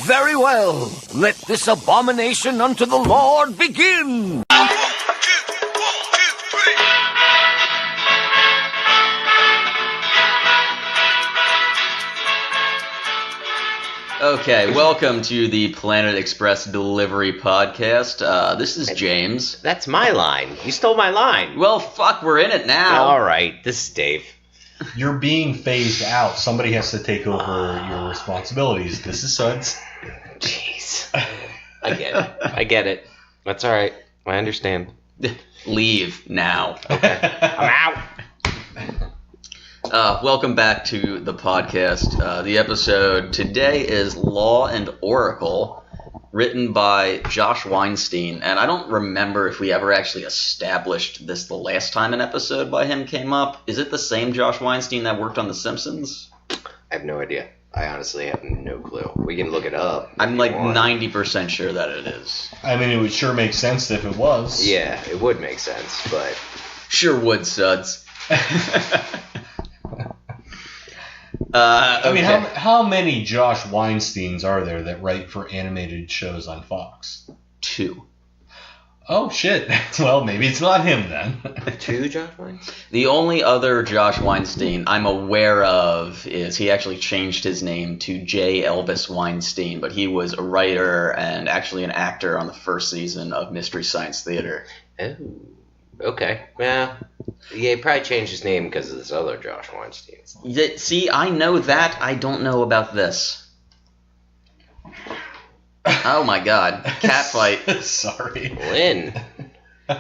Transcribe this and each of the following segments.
Very well. Let this abomination unto the Lord begin. Okay, welcome to the Planet Express Delivery Podcast. This is James. That's my line. You stole my line. Well, fuck, we're in it now. All right, this is Dave. You're being phased out. Somebody has to take over your responsibilities. This is Suds. Jeez. I get it. That's all right. I understand. Leave now. Okay. I'm out. Welcome back to the podcast. The episode today is Law and Oracle, written by Josh Weinstein. And I don't remember if we ever actually established this the last time an episode by him came up. Is it the same Josh Weinstein that worked on The Simpsons? I have no idea. I honestly have no clue. We can look it up. I'm like 90% sure that it is. I mean, it would sure make sense if it was. Yeah, it would make sense, but... Sure would, Suds. I mean, how many Josh Weinsteins are there that write for animated shows on Fox? 2. Oh, shit. Well, maybe it's not him then. 2 Josh Weinstein? The only other Josh Weinstein I'm aware of is he actually changed his name to J. Elvis Weinstein, but he was a writer and actually an actor on the first season of Mystery Science Theater. Oh, okay. Yeah, he probably changed his name because of this other Josh Weinstein. See, I know that. I don't know about this. Oh my god. Cat fight. Sorry. Lynn,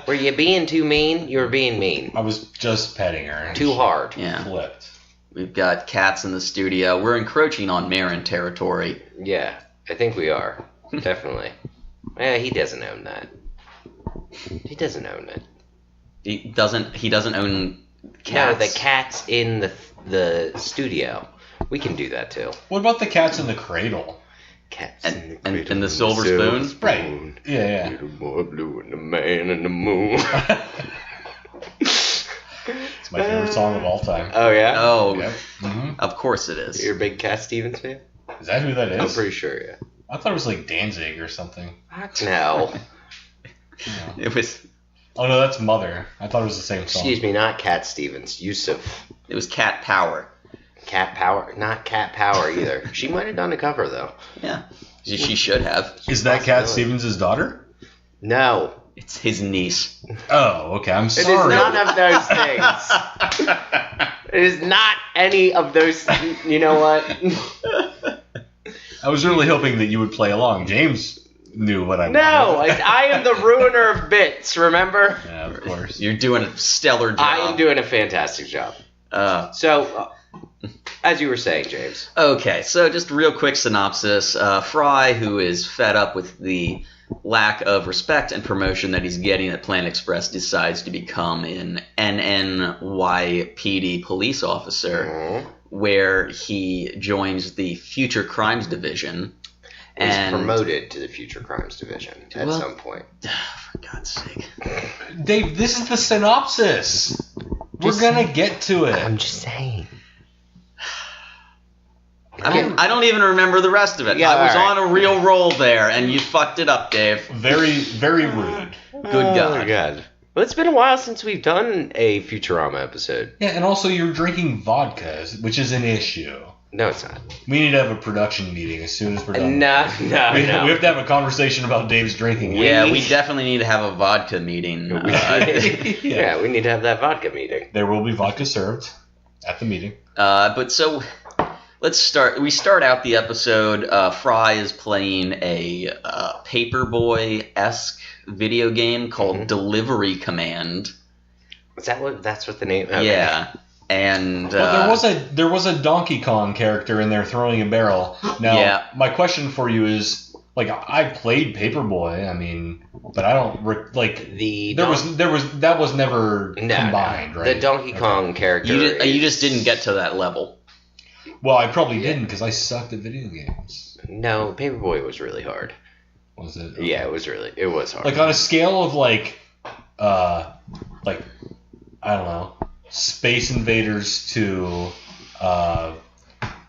were you being too mean? You were being mean. I was just petting her. Too hard. Yeah. Flipped. We've got cats in the studio. We're encroaching on Marin territory. Yeah, I think we are. Definitely. Yeah, he doesn't own that. He doesn't own it. He doesn't own cats. No, the cat's in the studio. We can do that too. What about the cats in the cradle? Cats And- in the and- cradle and the silver spoon? Right. Yeah. Little boy blue and the man in the moon. It's my favorite song of all time. Oh yeah? Oh, Yep. Mm-hmm. of course it is. You're a big Cat Stevens fan? Is that who that is? I'm pretty sure, yeah. I thought it was like Danzig or something. No. Yeah. It was Oh, no, that's Mother. I thought it was the same song. Excuse me, not Cat Stevens. Yusuf. Cat Power. Cat Power. Not Cat Power either. She might have done a cover though. Yeah, she should have. Is that Cat Stevens' daughter? No. It's his niece. Oh, okay. I'm It is sorry. none of those things. It is not any of those. You know what? I was really hoping that you would play along. James knew what I No, wanted. I am the ruiner of bits, remember? Yeah, of course. You're doing a stellar job. I am doing a fantastic job. So, as you were saying, James. Okay, so just a real quick synopsis. Fry, who is fed up with the lack of respect and promotion that he's getting at Planet Express, decides to become an NNYPD police officer, where he joins the Future Crimes Division. He's And promoted to the Future Crimes Division at some point. For God's sake. Dave, this is the synopsis. We're going to get to it. I'm just saying. I don't even remember the rest of it. Yeah, I was all right. on a real roll there, and you fucked it up, Dave. Very, very rude. Good Oh God. my God. Well, it's been a while since we've done a Futurama episode. Yeah, and also you're drinking vodka, which is an issue. No, it's not. We need to have a production meeting as soon as we're done. No. We have to have a conversation about Dave's drinking. Yeah, we definitely need to have a vodka meeting. Yeah, we need to have that vodka meeting. There will be vodka served at the meeting. But so let's start. We start out the episode. Fry is playing a Paperboy-esque video game called Delivery Command. That's what the name? Okay. Yeah, and Well, there was a Donkey Kong character in there throwing a barrel. Now, Yeah. my question for you is, like, I played Paperboy. I mean, but I don't that was never combined, right? The Donkey Kong character. you just didn't get to that level. Well, I probably didn't because I sucked at video games. No, Paperboy was really hard. Was it? Yeah, it was hard. Like on a scale of like I don't know, Space Invaders to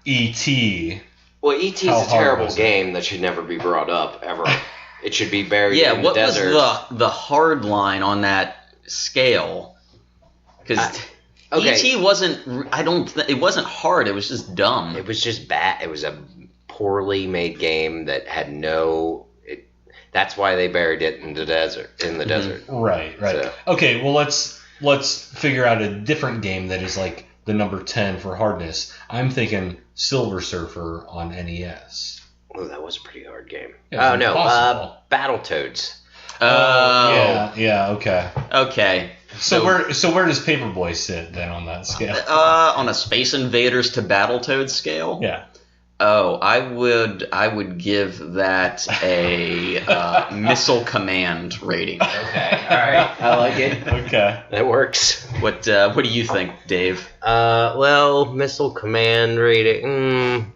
E.T. Well, E.T. How is a hard terrible was it? game that should never be brought up, ever. It should be buried in the what desert. was the hard line on that scale? Because Okay. E.T. wasn't. It wasn't hard. It was just dumb. It was just bad. It was a poorly made game that had no... that's why they buried it in the desert. Right. So- Okay, well let's figure out a different game that is like the number 10 for hardness. I'm thinking Silver Surfer on NES. Oh, that was a pretty hard game. Yeah, Oh, it's no. impossible. Battletoads. Oh. Yeah, okay. Okay. So where does Paperboy sit then on that scale? On a Space Invaders to Battletoads scale? Yeah. Oh, I would give that a Missile Command rating. Okay, alright. I like it. Okay. That works. What do you think, Dave? Well, Missile Command rating...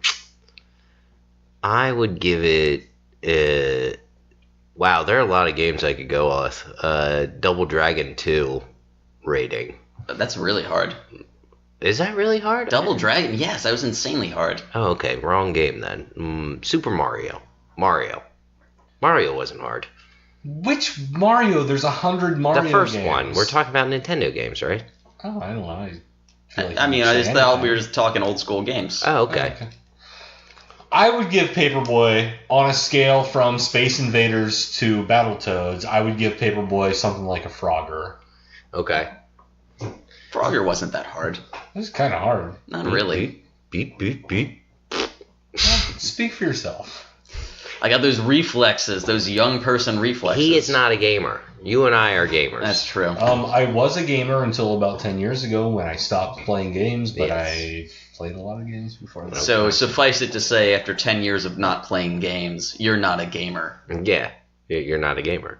I would give it... wow, there are a lot of games I could go with. Double Dragon 2 rating. That's really hard. Is that really hard? Double Dragon, yes, that was insanely hard. Oh, okay. Wrong game then. Super Mario. Mario wasn't hard. Which Mario? There's 100 Mario The first games. one. We're talking about Nintendo games, right? Oh, I don't know. I feel like I you mean, could I say just thought anything. we were just talking old school games. Oh, okay. I would give Paperboy, on a scale from Space Invaders to Battletoads, I would give Paperboy something like a Frogger. Okay. Frogger wasn't that hard. It was kind of hard. Not really. Beep, beep, beep. Well, speak for yourself. I got those reflexes, those young person reflexes. He is not a gamer. You and I are gamers. That's true. I was a gamer until about 10 years ago when I stopped playing games, but Yes. I played a lot of games before that. So suffice it to say, after 10 years of not playing games, you're not a gamer. Yeah. You're not a gamer.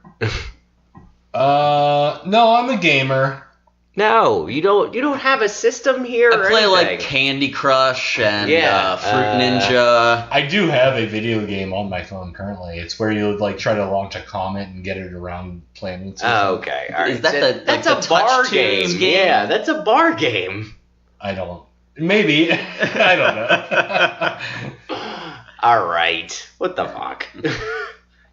No, I'm a gamer. No, you don't have a system here I or play like anything. Candy Crush and Yeah, Fruit Ninja. I do have a video game on my phone currently. It's where you like try to launch a comet and get it around planets. Oh, okay. All right. Is that the- that's like a the bar Touch game. Tunes game? Yeah, that's a bar game. I don't. Maybe. I don't know. All right. What the fuck?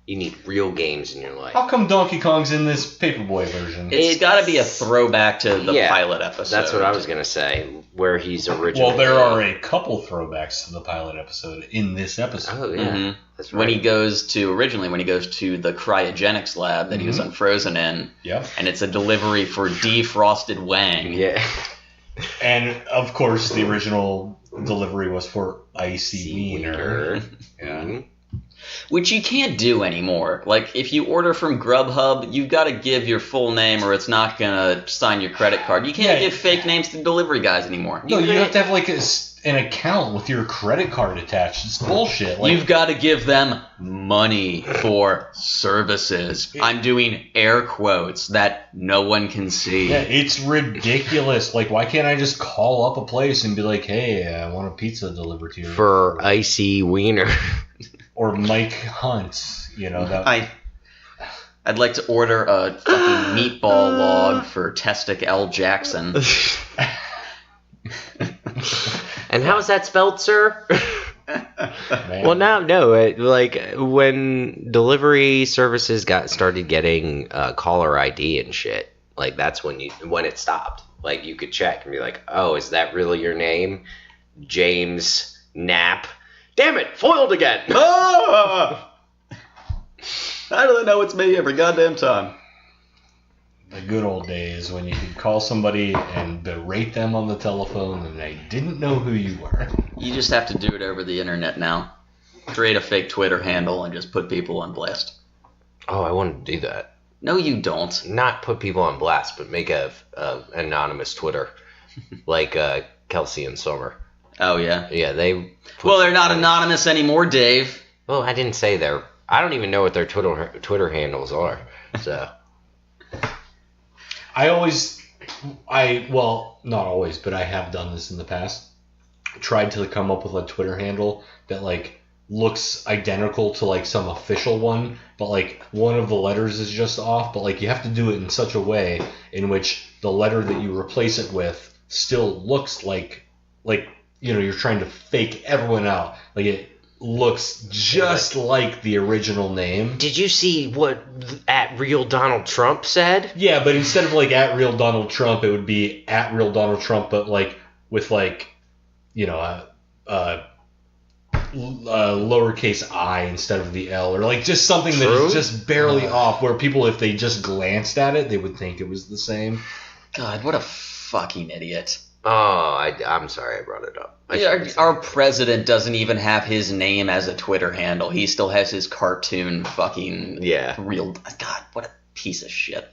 You need real games in your life. How come Donkey Kong's in this Paperboy version? It's got to be a throwback to the Yeah, pilot episode. That's what I was gonna say. Where he's originally. Well, there are a couple throwbacks to the pilot episode in this episode. Oh yeah, Mhm. that's right. When he goes to the cryogenics lab that he was unfrozen in, Yep. and it's a delivery for defrosted Wang. Yeah. And of course, the original delivery was for Icy Wiener. Yeah. Mhm. Which you can't do anymore. Like, if you order from Grubhub, you've got to give your full name or it's not going to sign your credit card. You can't Yeah. give fake names to delivery guys anymore. No, you have to have like an account with your credit card attached. It's bullshit. Like, You've got to give them money for services. I'm doing air quotes that no one can see. yeah, it's ridiculous. Like, why can't I just call up a place and be like, "Hey, I want a pizza delivered to you," For Icy Wiener. or Mike Hunt? You know that. I'd like to order a fucking meatball log for Testic L. Jackson. And how's that spelled, sir? Man. Well, no. Like when delivery services started getting caller ID and shit, like that's when it stopped. Like you could check and be like, oh, is that really your name, James Knapp? Damn it, foiled again. Ah! How do they know it's me every goddamn time? The good old days when you could call somebody and berate them on the telephone and they didn't know who you were. You just have to do it over the internet now. Create a fake Twitter handle and just put people on blast. Oh, I wanted to do that. No, you don't. Not put people on blast, but make a anonymous Twitter, like Kelsey and Summer. Oh, yeah. Yeah, they. Well, they're not anonymous anymore, Dave. Well, I didn't say they're. I don't even know what their Twitter handles are. So. Well, not always, but I have done this in the past. Tried to come up with a Twitter handle that like looks identical to like some official one, but like one of the letters is just off, but like you have to do it in such a way in which the letter that you replace it with still looks like you know, you're trying to fake everyone out. Like looks just like the original name. Did you see what @real Donald Trump said? Yeah, but instead of like @real Donald Trump, it would be @real Donald Trump, but like with like, you know, a lowercase I instead of the L, or like just something that is just barely off, where people, if they just glanced at it, they would think it was the same. God, what a fucking idiot. Oh, I'm sorry I brought it up. Our president doesn't even have his name as a Twitter handle. He still has his cartoon fucking real. God, what a piece of shit.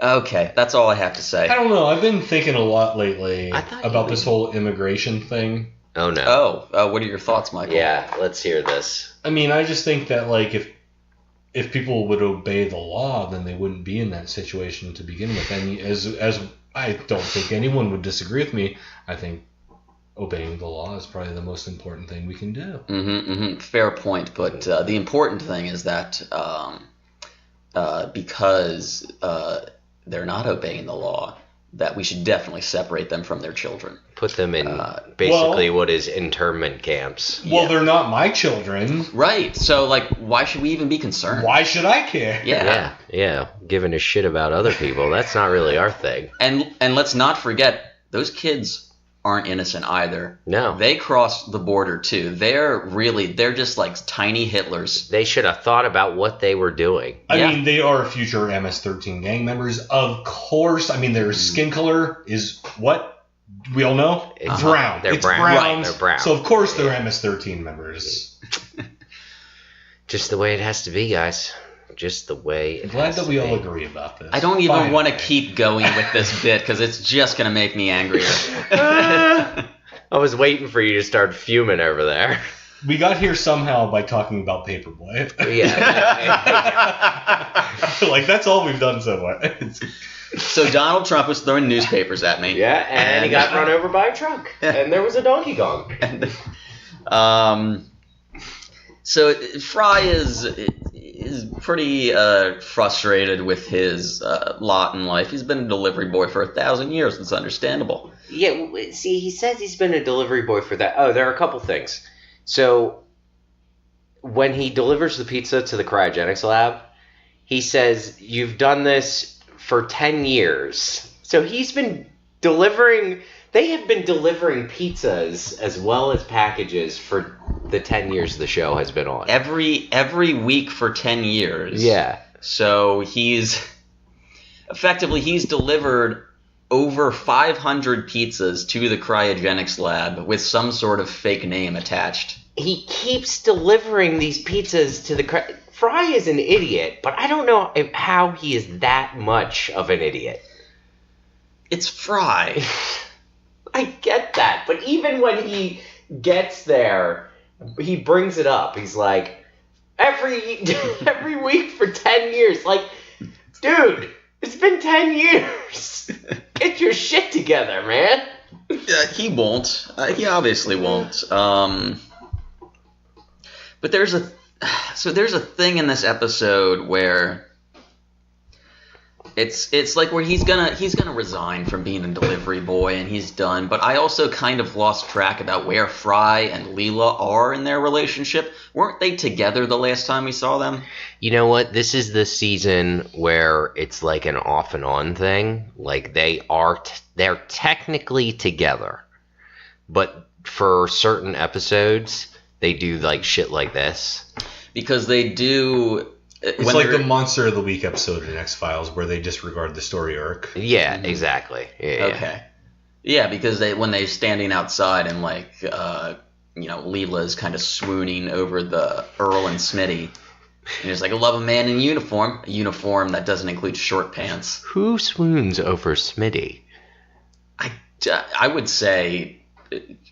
Okay, that's all I have to say. I don't know. I've been thinking a lot lately about this whole immigration thing. Oh, no. What are your thoughts, Michael? Yeah, let's hear this. I mean, I just think that, like, if people would obey the law, then they wouldn't be in that situation to begin with. And as I don't think anyone would disagree with me, I think obeying the law is probably the most important thing we can do. Fair point, but the important thing is that because they're not obeying the law, that we should definitely separate them from their children. Put them in basically what is internment camps. Well, they're not my children. Right. So, like, why should we even be concerned? Why should I care? Yeah. Giving a shit about other people. That's not really our thing. And let's not forget, those kids aren't innocent either. No. They crossed the border, too. They're just like tiny Hitlers. They should have thought about what they were doing. I mean, they are future MS-13 gang members. Of course. I mean, their skin color is what? We all know? It's brown. They're it's brown. Brown. Right, they're brown. So, of course, they're MS-13 members. Just the way it has to be, guys. Just the way it has to be. Glad that we all agree about this. I don't even want to keep going with this bit because it's just going to make me angrier. I was waiting for you to start fuming over there. We got here somehow by talking about Paperboy. Yeah. Like, that's all we've done so far. So Donald Trump was throwing newspapers at me. Yeah, and he got run over by a truck. And there was a Donkey Kong. So Fry is pretty frustrated with his lot in life. He's been a delivery boy for 1,000 years. It's understandable. Yeah, see, he says he's been a delivery boy for that. Oh, there are a couple things. So, when he delivers the pizza to the cryogenics lab, he says, "You've done this for 10 years." So he's been delivering... They have been delivering pizzas as well as packages for the 10 years the show has been on. Every week for 10 years. Yeah. So he's delivered over 500 pizzas to the cryogenics lab with some sort of fake name attached. He keeps delivering these pizzas to the... Fry is an idiot, but I don't know how he is that much of an idiot. It's Fry. I get that, but even when he gets there, he brings it up. He's like, every week for 10 years. Like, dude, it's been 10 years. Get your shit together, man. He won't. He obviously won't. But there's a thing in this episode where it's like where he's gonna resign from being a delivery boy and he's done. But I also kind of lost track about where Fry and Leela are in their relationship. Weren't they together the last time we saw them? You know what? This is the season where it's like an off and on thing. Like they're technically together, but for certain episodes they do like shit like this because they do. It's like the Monster of the Week episode in X-Files where they disregard the story arc. Yeah, exactly. Yeah. Okay. Yeah, because when they're standing outside and like, Leela's kind of swooning over the Earl and Smitty. And it's like, I love a man in uniform. A uniform that doesn't include short pants. Who swoons over Smitty? I would say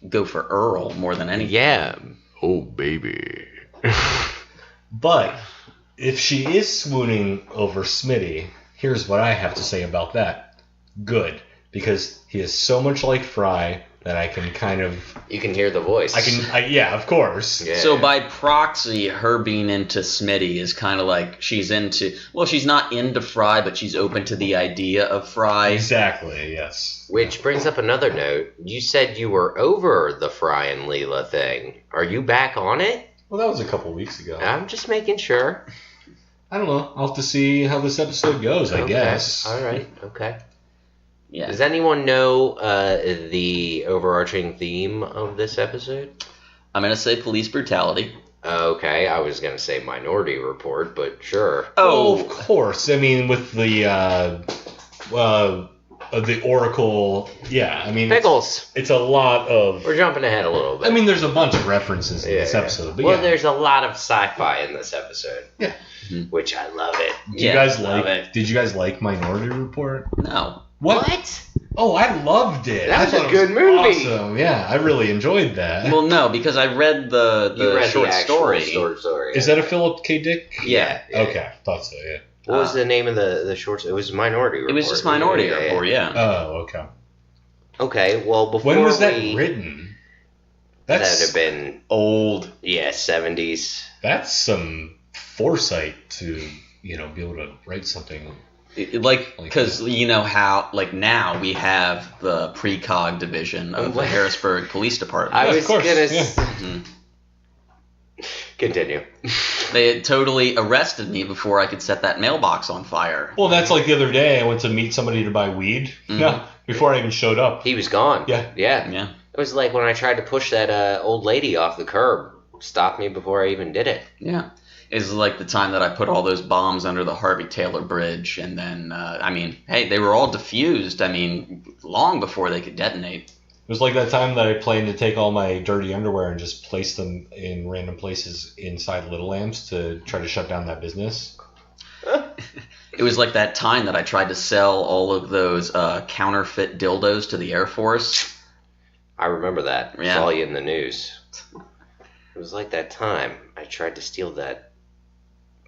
go for Earl more than anything. Yeah. Oh, baby. But... if she is swooning over Smitty, here's what I have to say about that. Good. Because he is so much like Fry that I can kind of. You can hear the voice. Yeah, of course. Yeah. So by proxy, her being into Smitty is kind of like she's into. Well, she's not into Fry, but she's open to the idea of Fry. Exactly. Yes. Which brings up another note. You said you were over the Fry and Leela thing. Are you back on it? Well, that was a couple weeks ago. I'm just making sure. I don't know. I'll have to see how this episode goes, I guess. All right. Okay. Yeah. Does anyone know the overarching theme of this episode? I'm gonna say police brutality. Okay, I was gonna say Minority Report, but sure. Oh, of course. I mean, with the Oracle. Yeah, I mean, Pickles. It's a lot of. We're jumping ahead a little bit. I mean, there's a bunch of references in this episode. But well, there's a lot of sci-fi in this episode. Yeah. Which I love it. Did you guys like Minority Report? No. What? Oh, I loved it. That was I thought a good movie. Awesome. Yeah, I really enjoyed that. Well, no, because I read the short story. story. Is that a Philip K. Dick? Yeah. Okay, thought so. Yeah. What was the name of the short? It was Minority Report. It was just Minority Report. Yeah. Oh, okay. Okay, well before when was that written? That'd have been old. Yeah, 70s. That's some foresight to be able to write something. Because you know how now we have the precog division of the Harrisburg Police Department. I was of course. gonna continue. They had totally arrested me before I could set that mailbox on fire. Well, that's like the other day. I went to meet somebody to buy weed. Mm-hmm. No, before I even showed up. He was gone. Yeah. Yeah. It was like when I tried to push that old lady off the curb. Stopped me before I even did it. Yeah. It's like the time that I put all those bombs under the Harvey Taylor Bridge, and then, they were all diffused, long before they could detonate. It was like that time that I planned to take all my dirty underwear and just place them in random places inside Little Lamps to try to shut down that business. It was like that time that I tried to sell all of those counterfeit dildos to the Air Force. I remember that. Yeah. Saw you in the news. It was like that time I tried to steal that.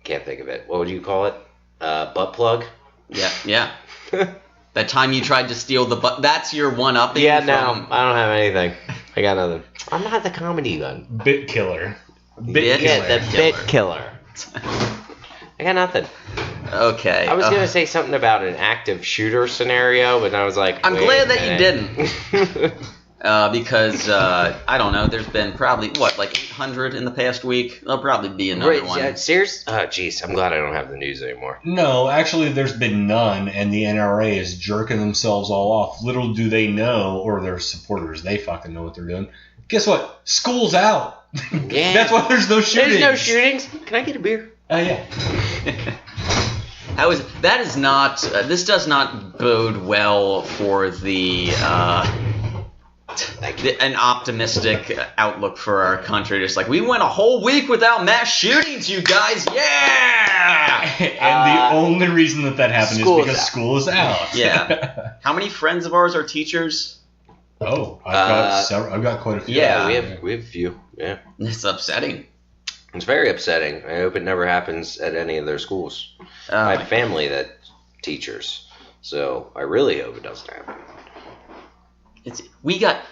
Can't think of it. What would you call it? Butt plug? Yeah. That time you tried to steal the butt. That's your one-upping. Yeah, no, I don't have anything. I got nothing. I'm not the comedy gun. Bit killer. Bit killer. I got nothing. Okay. I was going to say something about an active shooter scenario, but I was like, I'm glad that you didn't. Because, I don't know, there's been probably, 800 in the past week? There'll probably be another one. Yeah, serious? Oh, jeez, I'm glad I don't have the news anymore. No, actually, there's been none, and the NRA is jerking themselves all off. Little do they know, or their supporters, they fucking know what they're doing. Guess what? School's out. Yeah. That's why there's no shootings. There's no shootings. Can I get a beer? Yeah. This does not bode well for an optimistic outlook for our country. Just like, we went a whole week without mass shootings, you guys. Yeah! And the only reason that happened is because school is out. Yeah. How many friends of ours are teachers? Oh, I've got quite a few. Yeah. We have a few. Yeah. It's upsetting. It's very upsetting. I hope it never happens at any of their schools. I have family that teachers, so I really hope it doesn't happen. We got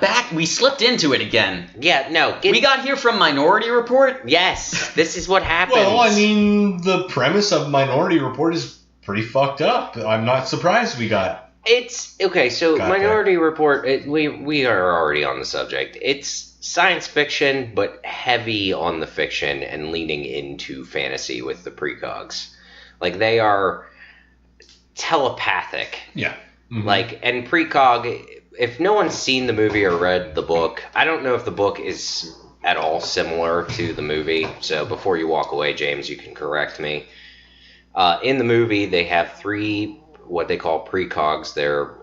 back, we slipped into it again. Yeah, no. We got here from Minority Report? Yes, this is what happens. Well, the premise of Minority Report is pretty fucked up. I'm not surprised we got... It's, okay, so got Minority Report, we are already on the subject. It's science fiction, but heavy on the fiction and leaning into fantasy with the precogs. Like, they are telepathic. Yeah. Mm-hmm. And precog, if no one's seen the movie or read the book, I don't know if the book is at all similar to the movie. So before you walk away, James, you can correct me. In the movie, they have 3 what they call precogs. They're,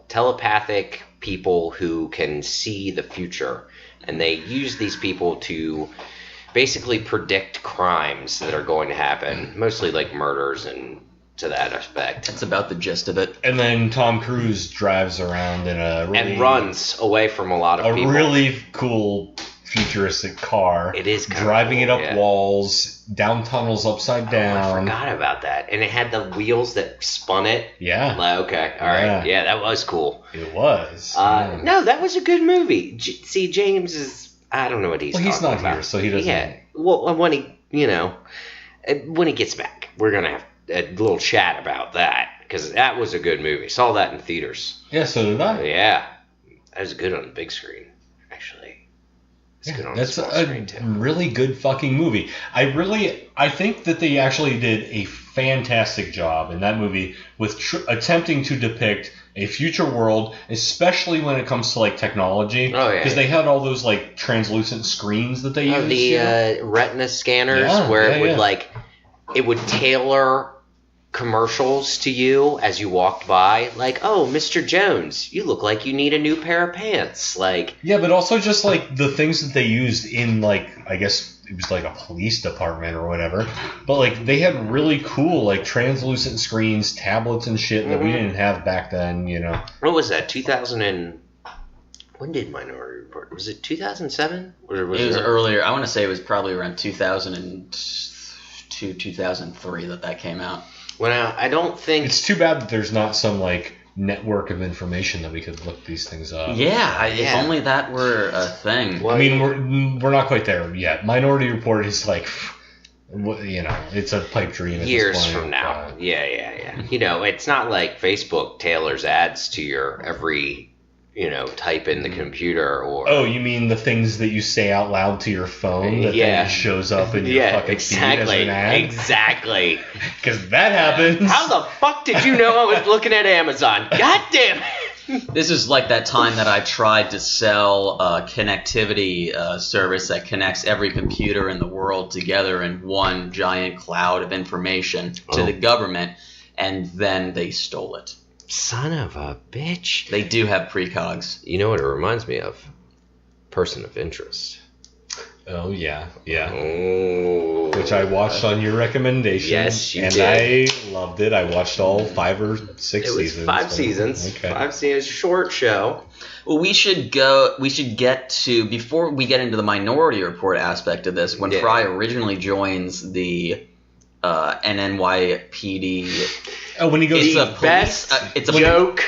telepathic people who can see the future. And they use these people to basically predict crimes that are going to happen. Mostly like murders and to that aspect. That's about the gist of it. And then Tom Cruise drives around in a really... And runs away from a lot of people. A really cool futuristic car. It is kinda driving cool, it up yeah. walls, down tunnels upside I down. forgot about that. And it had the wheels that spun it. Yeah, Like, okay, all right. Yeah, that was cool. it was. No, that was a good movie. See, James is... I don't know what he's Well, he's talking not about. here, so he doesn't. Yeah. Well, when he gets back, we're going to have a little chat about that. Because that was a good movie. Saw that in theaters. Yeah, so did I. Yeah. That was good on the big screen, actually. It's good on the That's small a screen, too. really good fucking movie. I think that they actually did a fantastic job in that movie with attempting to depict a future world, especially when it comes to like technology. Oh, yeah. Because they had all those like translucent screens that they used. The retina scanners Yeah, where yeah, it would yeah. like it would tailor commercials to you as you walked by, like, oh, Mr. Jones, you look like you need a new pair of pants. Like, Yeah, but also just like the things that they used in like, I guess it was like a police department or whatever. But like they had really cool like translucent screens, tablets and shit that we didn't have back then, you know. what was that? 2000 and when did Minority Report? Was it 2007? Or was It was it earlier. I want to say it was probably around 2002, 2003 that came out. Well, I don't think. It's too bad that there's not some like network of information that we could look these things up. Yeah, Yeah. if only that were a thing. Well, I mean, we're not quite there yet. Minority Report is like, you know, it's a pipe dream at years this point, from now. but- Yeah. You know, it's not like Facebook tailors ads to your every, type in the computer or. Oh, you mean the things that you say out loud to your phone that then shows up in your fucking feed as an ad? Exactly. Because that happens. How the fuck did you know I was looking at Amazon? God damn it. This is like that time that I tried to sell a connectivity service that connects every computer in the world together in one giant cloud of information to the government, and then they stole it. Son of a bitch. They do have precogs. You know what it reminds me of? Person of Interest. Oh, yeah. Oh. Which I watched on your recommendation. Yes, you and did. I loved it. I watched all 5 or 6 It was seasons. 5 seasons. Okay. 5 seasons, short show. Well, we should get to, before we get into the Minority Report aspect of this, when Fry originally joins the NNYPD. Oh, when he goes It's to a Best it's a joke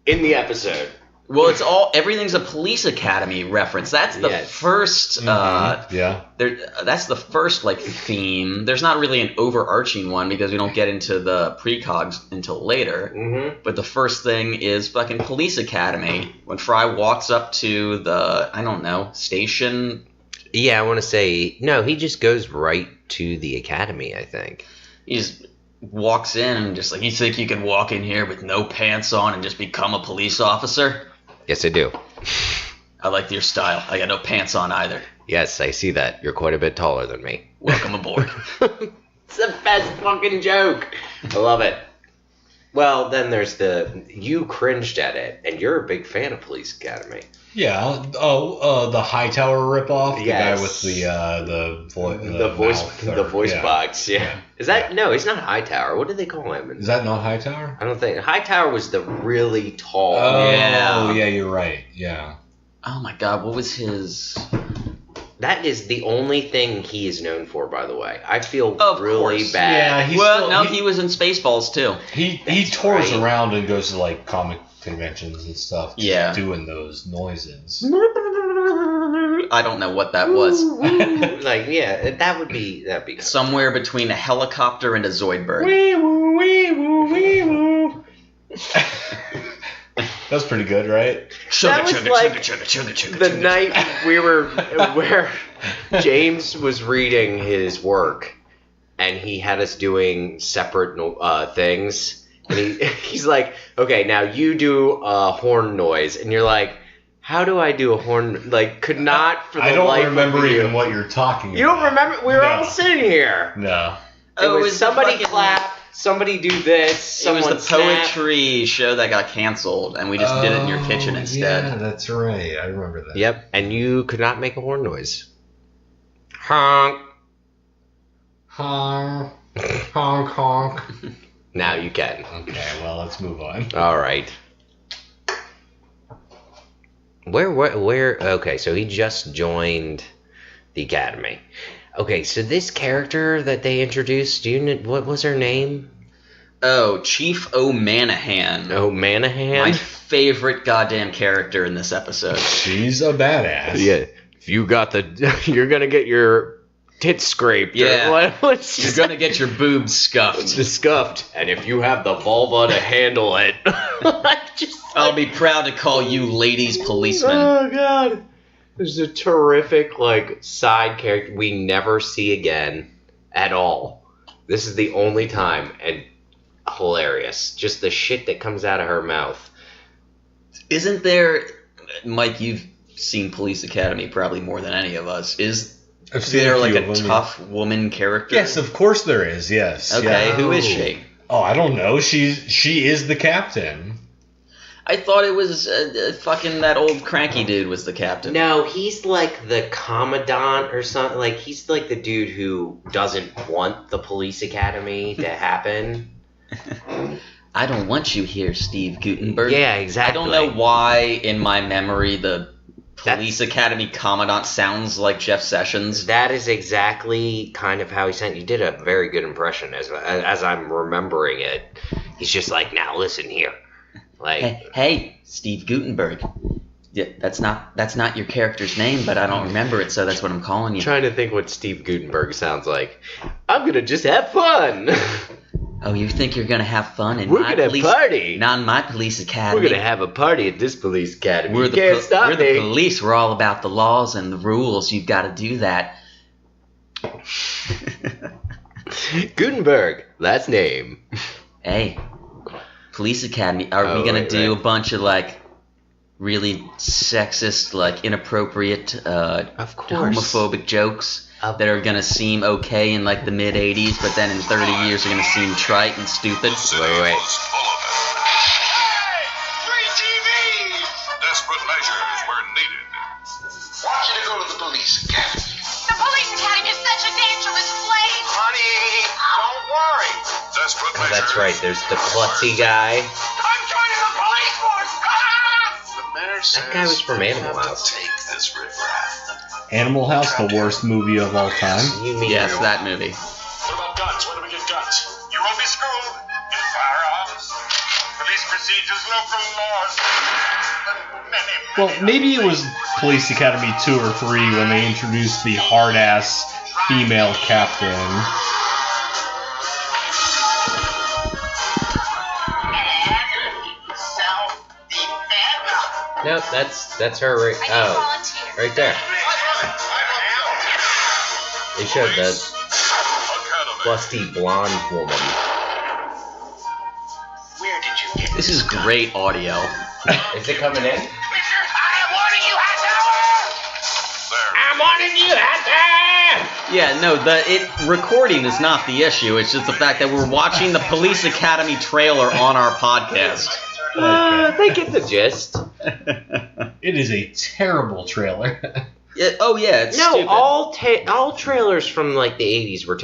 in the episode. Well, everything's a police academy reference. That's the first. yeah. That's the first like theme. There's not really an overarching one because we don't get into the precogs until later. Mm-hmm. But the first thing is fucking police academy when Fry walks up to the station. Yeah, I want to say no. He just goes right to the academy. I think. He just walks in and just like, you think you can walk in here with no pants on and just become a police officer? Yes, I do. I like your style. I got no pants on either. Yes, I see that. You're quite a bit taller than me. Welcome aboard. It's the best fucking joke. I love it. Well, then there's you cringed at it, and you're a big fan of Police Academy. Yeah. Oh, the Hightower ripoff. Yes. The guy with the voice box. Yeah. Yeah. Is that no? He's not Hightower. What do they call him? Is that not Hightower? I don't think Hightower was the really tall. Oh, Yeah. yeah, you're right. Yeah. Oh my god, what was his... That is the only thing he is known for, by the way. I feel Of really course. bad. Yeah, he was in Spaceballs too. He tours right. around and goes to like comic conventions and stuff. Yeah. Doing those noises. I don't know what that was. Like, yeah, that'd be good. Somewhere between a helicopter and a Zoidberg. Wee woo, wee woo, wee woo. That's pretty good, right? That was like the night where James was reading his work, and he had us doing separate things. And he's like, okay, now you do a horn noise. And you're like, how do I do a horn? Like, could not for the I don't life remember of you. even what you're talking about. You don't remember? We were all sitting here. No. It Oh, it was was the somebody fucking- clap, somebody do this, It was someone the snap. poetry show that got canceled, and we just did it in your kitchen instead. Yeah, that's right. I remember that. Yep, and you could not make a horn noise. Honk. Honk. Honk, honk. Now you can. Okay, well, let's move on. All right. Where? Okay, so he just joined the academy. Okay, so this character that they introduced, do you know, what was her name? Oh, Chief O'Manahan. O'Manahan? My favorite goddamn character in this episode. She's a badass. Yeah. If you got you're gonna get your tits scraped. Yeah. You're gonna get your boobs scuffed. And if you have the vulva to handle it, I'll be proud to call you ladies policeman. Oh god. There's a terrific side character we never see again at all. This is the only time, and hilarious. Just the shit that comes out of her mouth. Isn't there, Mike, you've seen Police Academy probably more than any of us. Is there a tough woman character? Yes, of course there is, yes. Okay, yeah. Who is she? Oh, I don't know. She is the captain. I thought it was fucking that old cranky dude was the captain. No, he's like the commandant or something. Like, he's like the dude who doesn't want the police academy to happen. I don't want you here, Steve Gutenberg. Yeah, exactly. I don't know why in my memory the police academy commandant sounds like Jeff Sessions. That is exactly kind of how he sounded. You did a very good impression as I'm remembering it. He's just like, now listen here. Like, hey, Steve Gutenberg. Yeah, that's not your character's name, but I don't remember it, so that's what I'm calling you. I'm trying to think what Steve Gutenberg sounds like. I'm gonna just have fun. Oh, you think you're gonna have fun in party? Not in my police academy. We're gonna have a party at this police academy. We're the police. We're all about the laws and the rules. You've got to do that. Gutenberg, last name. Hey, police academy. Are we gonna do a bunch of really sexist, inappropriate, of course, homophobic jokes? That are gonna seem okay in the mid '80s, but then in 30 years are gonna seem trite and stupid. Wait. Free TV! Desperate measures were needed. Want you to go to the police academy. The police academy is such a dangerous place. Honey, don't worry. Desperate measures. That's right. There's the klutzy guy. I'm joining the police force. The mayor says That guy was from Animal we have to House. Take this riffraff. Animal House, the worst movie of all time. You mean Yes, that movie. What about guns? Where do we get guns? You won't be schooled in firearms. Police procedures, local laws. Well, maybe it was Police Academy 2 or 3 when they introduced the hard-ass female captain. Nope, that's her right. Oh, right there. They showed the busty blonde woman. Where did you get This is great audio. Is it coming in? I'm warning you, Hightower! I'm warning you, Hatter! Yeah, no, recording is not the issue. It's just the fact that we're watching the Police Academy trailer on our podcast. They get the gist. It is a terrible trailer. It's No, stupid. all trailers from the 80s were.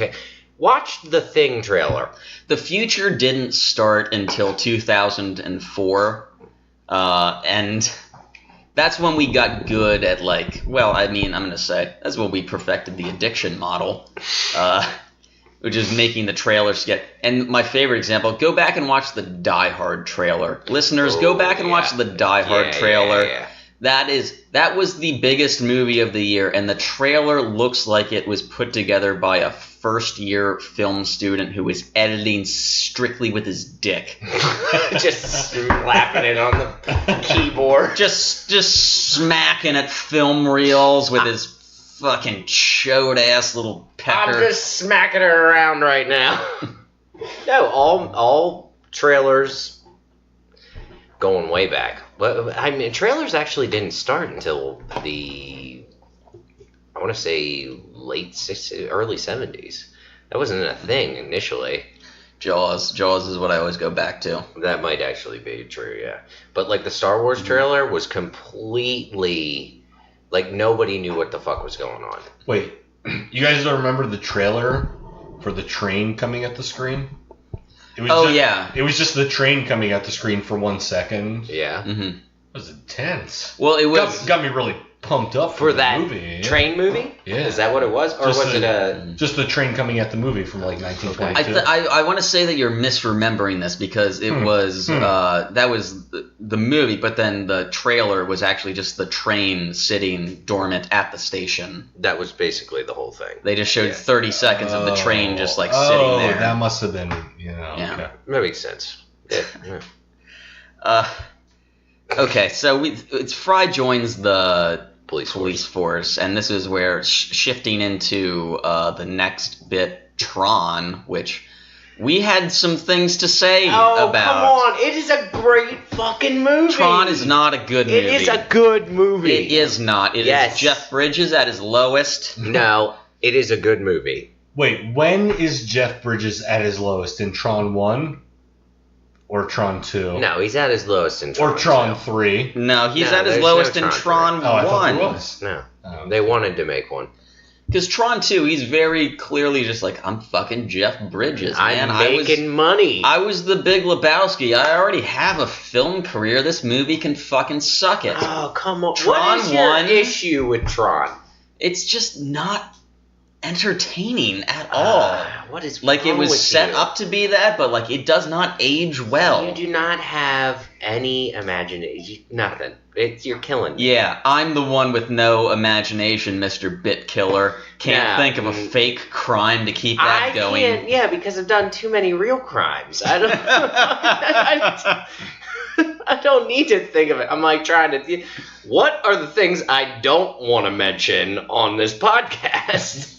Watch the Thing trailer. The future didn't start until 2004, and that's when we got good at I'm gonna say that's when we perfected the addiction model, which is making the trailers get. And my favorite example: go back and watch the Die Hard trailer. Listeners, go back and watch the Die Hard trailer. Yeah. That was the biggest movie of the year, and the trailer looks like it was put together by a first-year film student who was editing strictly with his dick. Just slapping it on the keyboard. Just smacking at film reels with his fucking chode-ass little pecker. I'm just smacking her around right now. No, all trailers going way back. But I mean, trailers actually didn't start until I want to say late 60s, early 70s. That wasn't a thing initially. Jaws is what I always go back to. That might actually be true, yeah. But the Star Wars trailer was completely nobody knew what the fuck was going on. Wait, you guys don't remember the trailer for the train coming at the screen? It was yeah. It was just the train coming at the screen for 1 second. Yeah. Mm-hmm. was intense. Well, it was got me really pumped up For the that movie. train movie? Yeah. Is that what it was? Or Just was it a... Just the train coming at the movie from like 1922. I want to say that you're misremembering this because it was that was the movie, but then the trailer was actually just the train sitting dormant at the station. That was basically the whole thing. They just showed 30 seconds of the train just like Oh, sitting there. that must have been, Yeah. okay. That makes sense. Yeah. Okay, so it's Fry joins the Police force, and this is where shifting into the next bit, Tron, which we had some things to say Oh, about. come on. It is a great fucking movie. Tron is not a good movie. It is a good movie. It is not. It Yes. is Jeff Bridges at his lowest. No, it is a good movie. Wait, when is Jeff Bridges at his lowest? In Tron 1? Or Tron 2? No, he's at his lowest in Tron. Or Tron 2. 3? No, he's No, at his there's lowest no in Tron Tron Oh, I thought 1. there was. No. Oh. They wanted to make one. Because Tron 2, he's very clearly just like, I'm fucking Jeff Bridges, man. I'm making money. I was the Big Lebowski. I already have a film career. This movie can fucking suck it. Oh, come on. Tron what is your 1 issue with Tron? It's just not entertaining at all. What is Like, it wrong was with set you? up to be that, but, like, it does not age well. You do not have any imagination. Nothing. You're killing me. Yeah, I'm the one with no imagination, Mr. Bit Killer. Can't Yeah. think of a fake crime to keep that going. Can't, yeah, because I've done too many real crimes. I don't. I don't need to think of it. I'm like trying to. What are the things I don't want to mention on this podcast?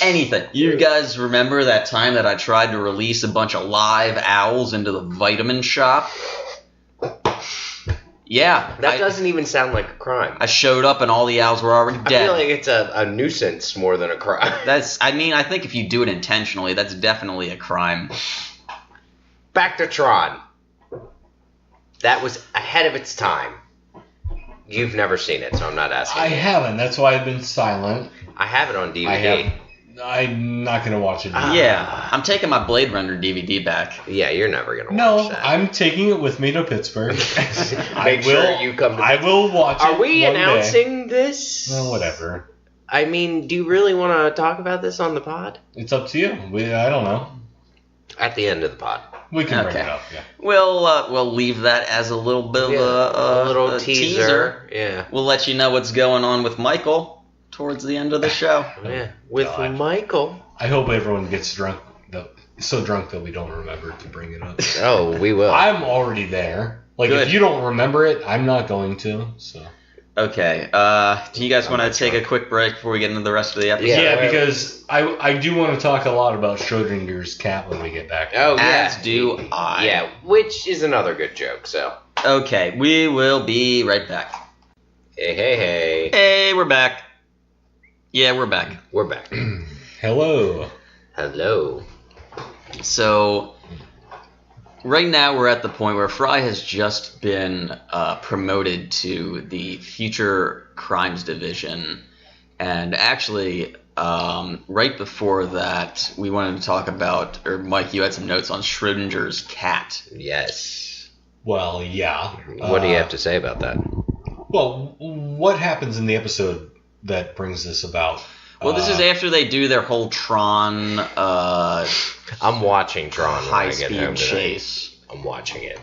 Anything. You guys remember that time that I tried to release a bunch of live owls into the vitamin shop? Yeah. That doesn't even sound like a crime. I showed up and all the owls were already I dead. feel like it's a nuisance more than a crime. I think if you do it intentionally, that's definitely a crime. Back to Tron. That was ahead of its time. You've never seen it, so I'm not asking. I haven't. That's why I've been silent. I have it on DVD. I'm not going to watch it. Yeah. I'm taking my Blade Runner DVD back. Yeah, you're never gonna No, watch that. I'm taking it with me to Pittsburgh. Make sure you come to I will watch it. Are we one announcing this? Day. Well, whatever. I mean, do you really want to talk about this on the pod? It's up to you. I don't know. At the end of the pod. We can bring Okay. it up. Yeah. We'll leave that as a little bit of a little a teaser. Yeah. We'll let you know what's going on with Michael towards the end of the show. Yeah. With God. Michael. I hope everyone gets drunk. So drunk that we don't remember to bring it up. Oh, we will. I'm already there. Like, Good. if you don't remember it, I'm not going to. So. Okay. Do you guys want to take a quick break before we get into the rest of the episode? Yeah, Yeah, because I do want to talk a lot about Schrodinger's cat when we get back. Oh, yeah. As do I. Yeah, which is another good joke, so. Okay, we will be right back. Hey. Hey, we're back. Yeah, we're back. We're back. Hello. Hello. So, right now we're at the point where Fry has just been promoted to the Future Crimes Division. And actually, right before that, we wanted to talk about, or Mike, you had some notes on Schrodinger's cat. Yes. Well, yeah. What do you have to say about that? Well, what happens in the episode that brings this about? Well, this is after they do their whole Tron I'm watching Tron when I get high-speed home tonight. chase. I'm watching it.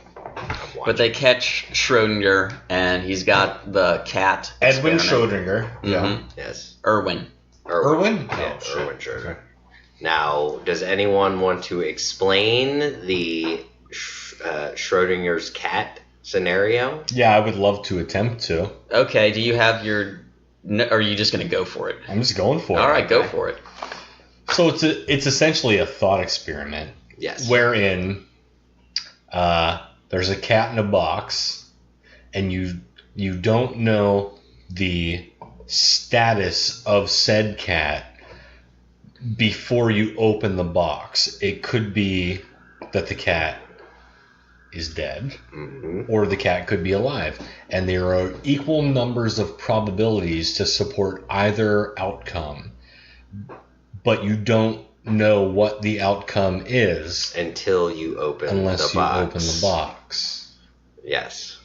But they catch Schrodinger, and he's got the cat. Edwin experiment. Schrodinger. Mhm. Yes. Erwin. Irwin? Yeah, Oh, shit. Erwin Schrodinger. Now, does anyone want to explain the Schrodinger's cat scenario? Yeah, I would love to attempt to. Okay, do you have your... Or are you just going to go for it? I'm just going for it. All right, go for it. So it's essentially a thought experiment Yes. wherein there's a cat in a box, and you don't know the status of said cat before you open the box. It could be that the cat is dead, or the cat could be alive, and there are equal numbers of probabilities to support either outcome, but you don't know what the outcome is Until you open unless the you box. open the box. Yes.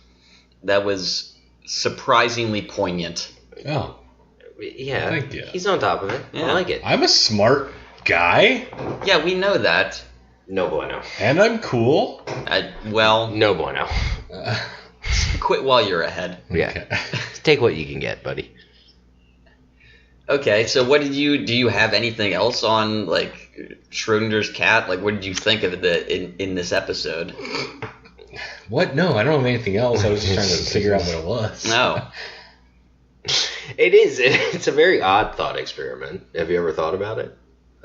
That was surprisingly poignant. Oh, Yeah, Thank you. he's on top of it. Yeah. I like it. I'm a smart guy, Yeah, we know that. No bueno. and I'm cool. Well, No bueno. quit while you're ahead. Yeah. Okay. Take what you can get, buddy. Okay, so what do you have anything else on, like, Schrodinger's cat? Like, what did you think of in this episode? What? No, I don't have anything else. I was just trying to figure out what it was. No. It is. It's a very odd thought experiment. Have you ever thought about it?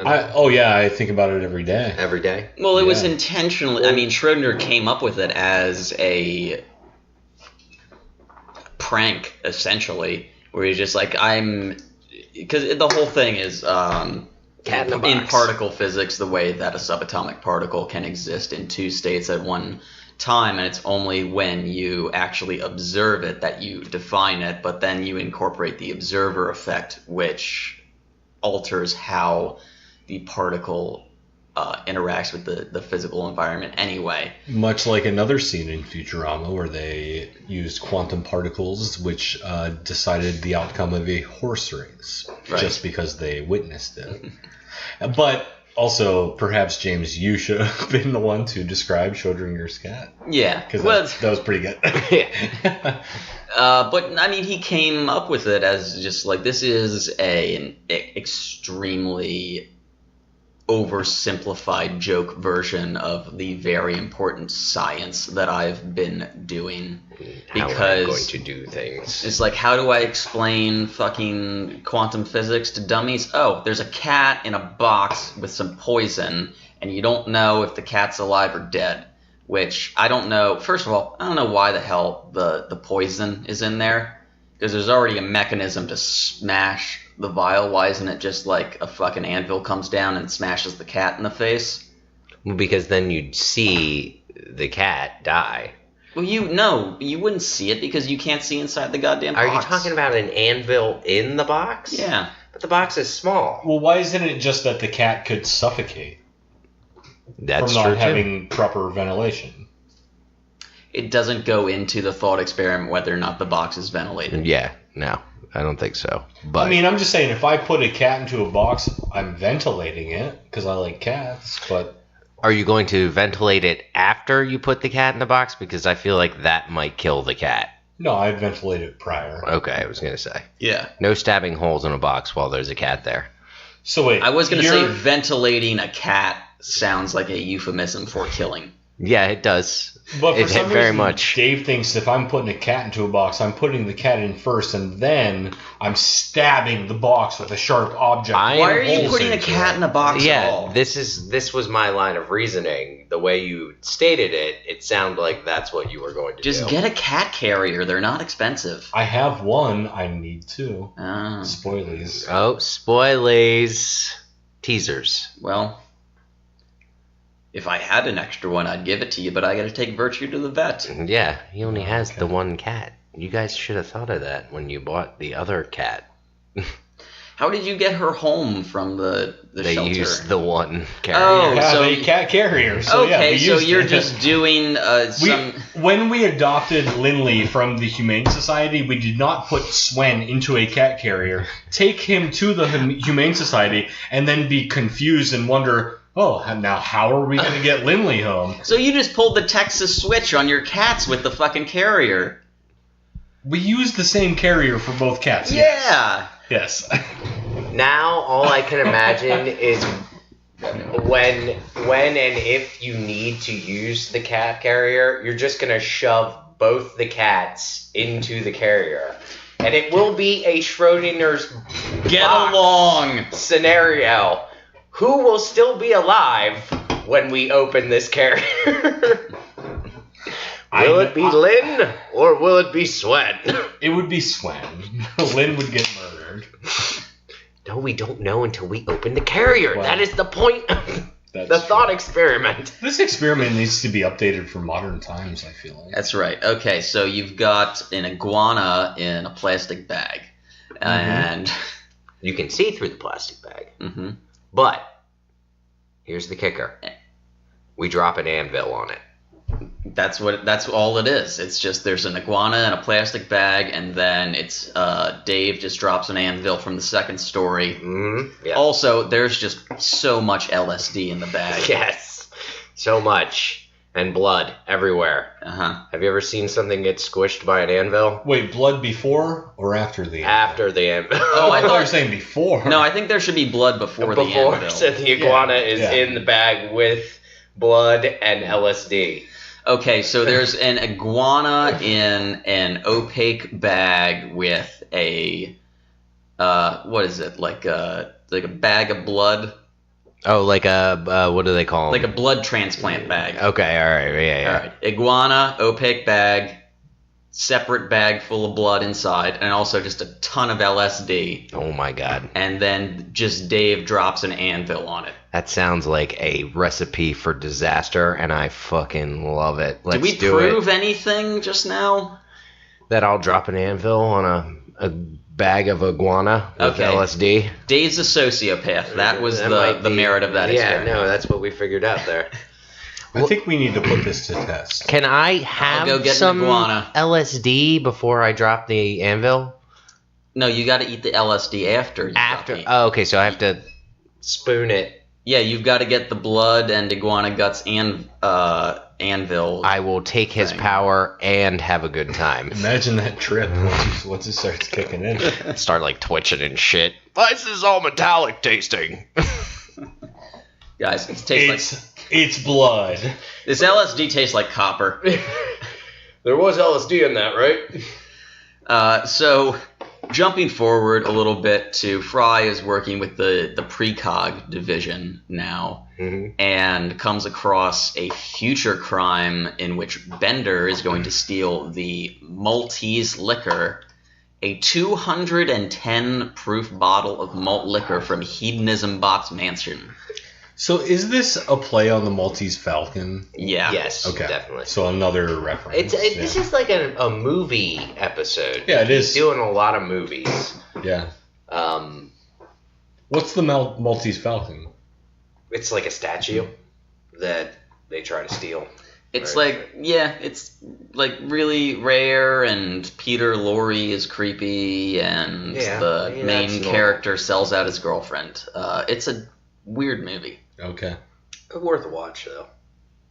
I think about it every day. Every day? Well, it was Yeah. intentionally. I mean, Schrodinger came up with it as a prank, essentially, where he's just like, because the whole thing is Cat in a in box. particle physics, the way that a subatomic particle can exist in two states at one time, and it's only when you actually observe it that you define it, but then you incorporate the observer effect, which alters how the particle interacts with the physical environment anyway. Much like another scene in Futurama where they used quantum particles, which decided the outcome of a horse race, Right. just because they witnessed it. But also, perhaps, James, you should have been the one to describe Schrodinger's cat. Yeah, Because well, that was pretty good. but I mean, he came up with it as just like, this is an extremely oversimplified joke version of the very important science that I've been doing. How I'm going to do things. It's like, how do I explain fucking quantum physics to dummies? Oh, there's a cat in a box with some poison, and you don't know if the cat's alive or dead. Which, I don't know. First of all, I don't know why the hell the poison is in there. Because there's already a mechanism to smash the vial. Why isn't it just like a fucking anvil comes down and smashes the cat in the face? Well, because then you'd see the cat die. Well, you wouldn't see it because you can't see inside the goddamn Are box. you talking about an anvil in the box? Yeah. But the box is small. Well, why isn't it just that the cat could suffocate That's from true not having proper ventilation? It doesn't go into the thought experiment whether or not the box is ventilated. too. Yeah, no, I don't think so. But I mean, I'm just saying, if I put a cat into a box, I'm ventilating it because I like cats, but... are you going to ventilate it after you put the cat in the box? Because I feel like that might kill the cat. No, I'd ventilate it prior. Okay, I was going to say. Yeah. No stabbing holes in a box while there's a cat there. So wait, I was going to say you're- ventilating a cat sounds like a euphemism for killing. Yeah, it does. But for It some very reason, much. Dave thinks if I'm putting a cat into a box, I'm putting the cat in first, and then I'm stabbing the box with a sharp object. Why are you Holes putting a into cat it. in a box at all? Yeah, this was my line of reasoning. The way you stated it, it sounded like that's what you were going to Just do. get a cat carrier. They're not expensive. I have one. I need two. Oh, Spoilies. Oh, spoilies. Teasers. well, if I had an extra one, I'd give it to you, but I got to take Virtue to the vet. Yeah, he only has the Okay. one cat. You guys should have thought of that when you bought the other cat. How did you get her home from the They shelter? used the one carrier. Oh, Have so- a cat carrier. So yeah, Okay, we so used you're it. just doing some... When we adopted Lindley from the Humane Society, we did not put Swen into a cat carrier, take him to the Humane Society, and then be confused and wonder, oh, now how are we going to get Lindley home? So you just pulled the Texas switch on your cats with the fucking carrier. We used the same carrier for both cats. Yeah. Yes. Now all I can imagine is when and if you need to use the cat carrier, you're just gonna shove both the cats into the carrier, and it will be a Schrodinger's Get box along. scenario. Who will still be alive when we open this carrier? Will it be Lynn or will it be Swen? It would be Swen. Lynn would get murdered. No, we don't know until we open the carrier. Well, that is the point of That's the true. thought experiment. This experiment needs to be updated for modern times, I feel like. That's right. Okay, so you've got an iguana in a plastic bag. And... You can see through the plastic bag. Mhm. But here's the kicker. We drop an anvil on it. That's all it is. It's just there's an iguana in a plastic bag, and then it's Dave just drops an anvil from the second story. Mm-hmm. Yeah. Also, there's just so much LSD in the bag. Yes. So much. And blood everywhere. Uh-huh. Have you ever seen something get squished by an anvil? Wait, blood before or after the anvil? After the anvil. Oh, I thought you were saying before. No, I think there should be blood before the anvil. So the iguana is in the bag with blood and LSD. Okay, so there's an iguana in an opaque bag with a what is it? Like a bag of blood. Oh, like a what do they call them? Like a blood transplant bag. Okay, all right, yeah. All right. Iguana, opaque bag, separate bag full of blood inside, and also just a ton of LSD. Oh my god. And then just Dave drops an anvil on it. That sounds like a recipe for disaster, and I fucking love it. Let's Did we prove anything just now? That I'll drop an anvil on a bag of iguana with LSD. Dave's a sociopath. That was the merit of that experiment. Yeah, no, that's what we figured out there. I think we need to put this to test. Can I have go get some an iguana. LSD before I drop the anvil? No, you got to eat the LSD after. Oh, okay, so I have to spoon it. Yeah, you've got to get the blood and iguana guts and anvil. I will take his power and have a good time. Imagine that trip once it starts kicking in. Start like twitching and shit. Why is this all metallic tasting? Guys, it tastes It's blood. this LSD tastes like copper. There was LSD in that, right? So, jumping forward a little bit to Fry is working with the precog division now, and comes across a future crime in which Bender is going to steal the Maltese liquor, a 210 proof bottle of malt liquor from Hedonism Box Mansion. So is this a play on the Maltese Falcon? Yeah. Yes, Okay. definitely. So another reference. This is like a movie episode. Yeah, it is. He's doing a lot of movies. Yeah. What's the Maltese Falcon? It's like a statue that they try to steal. It's Right. it's like really rare, and Peter Lorre is creepy, and the main that's character sells out his girlfriend. It's a weird movie. Okay. Worth a watch, though.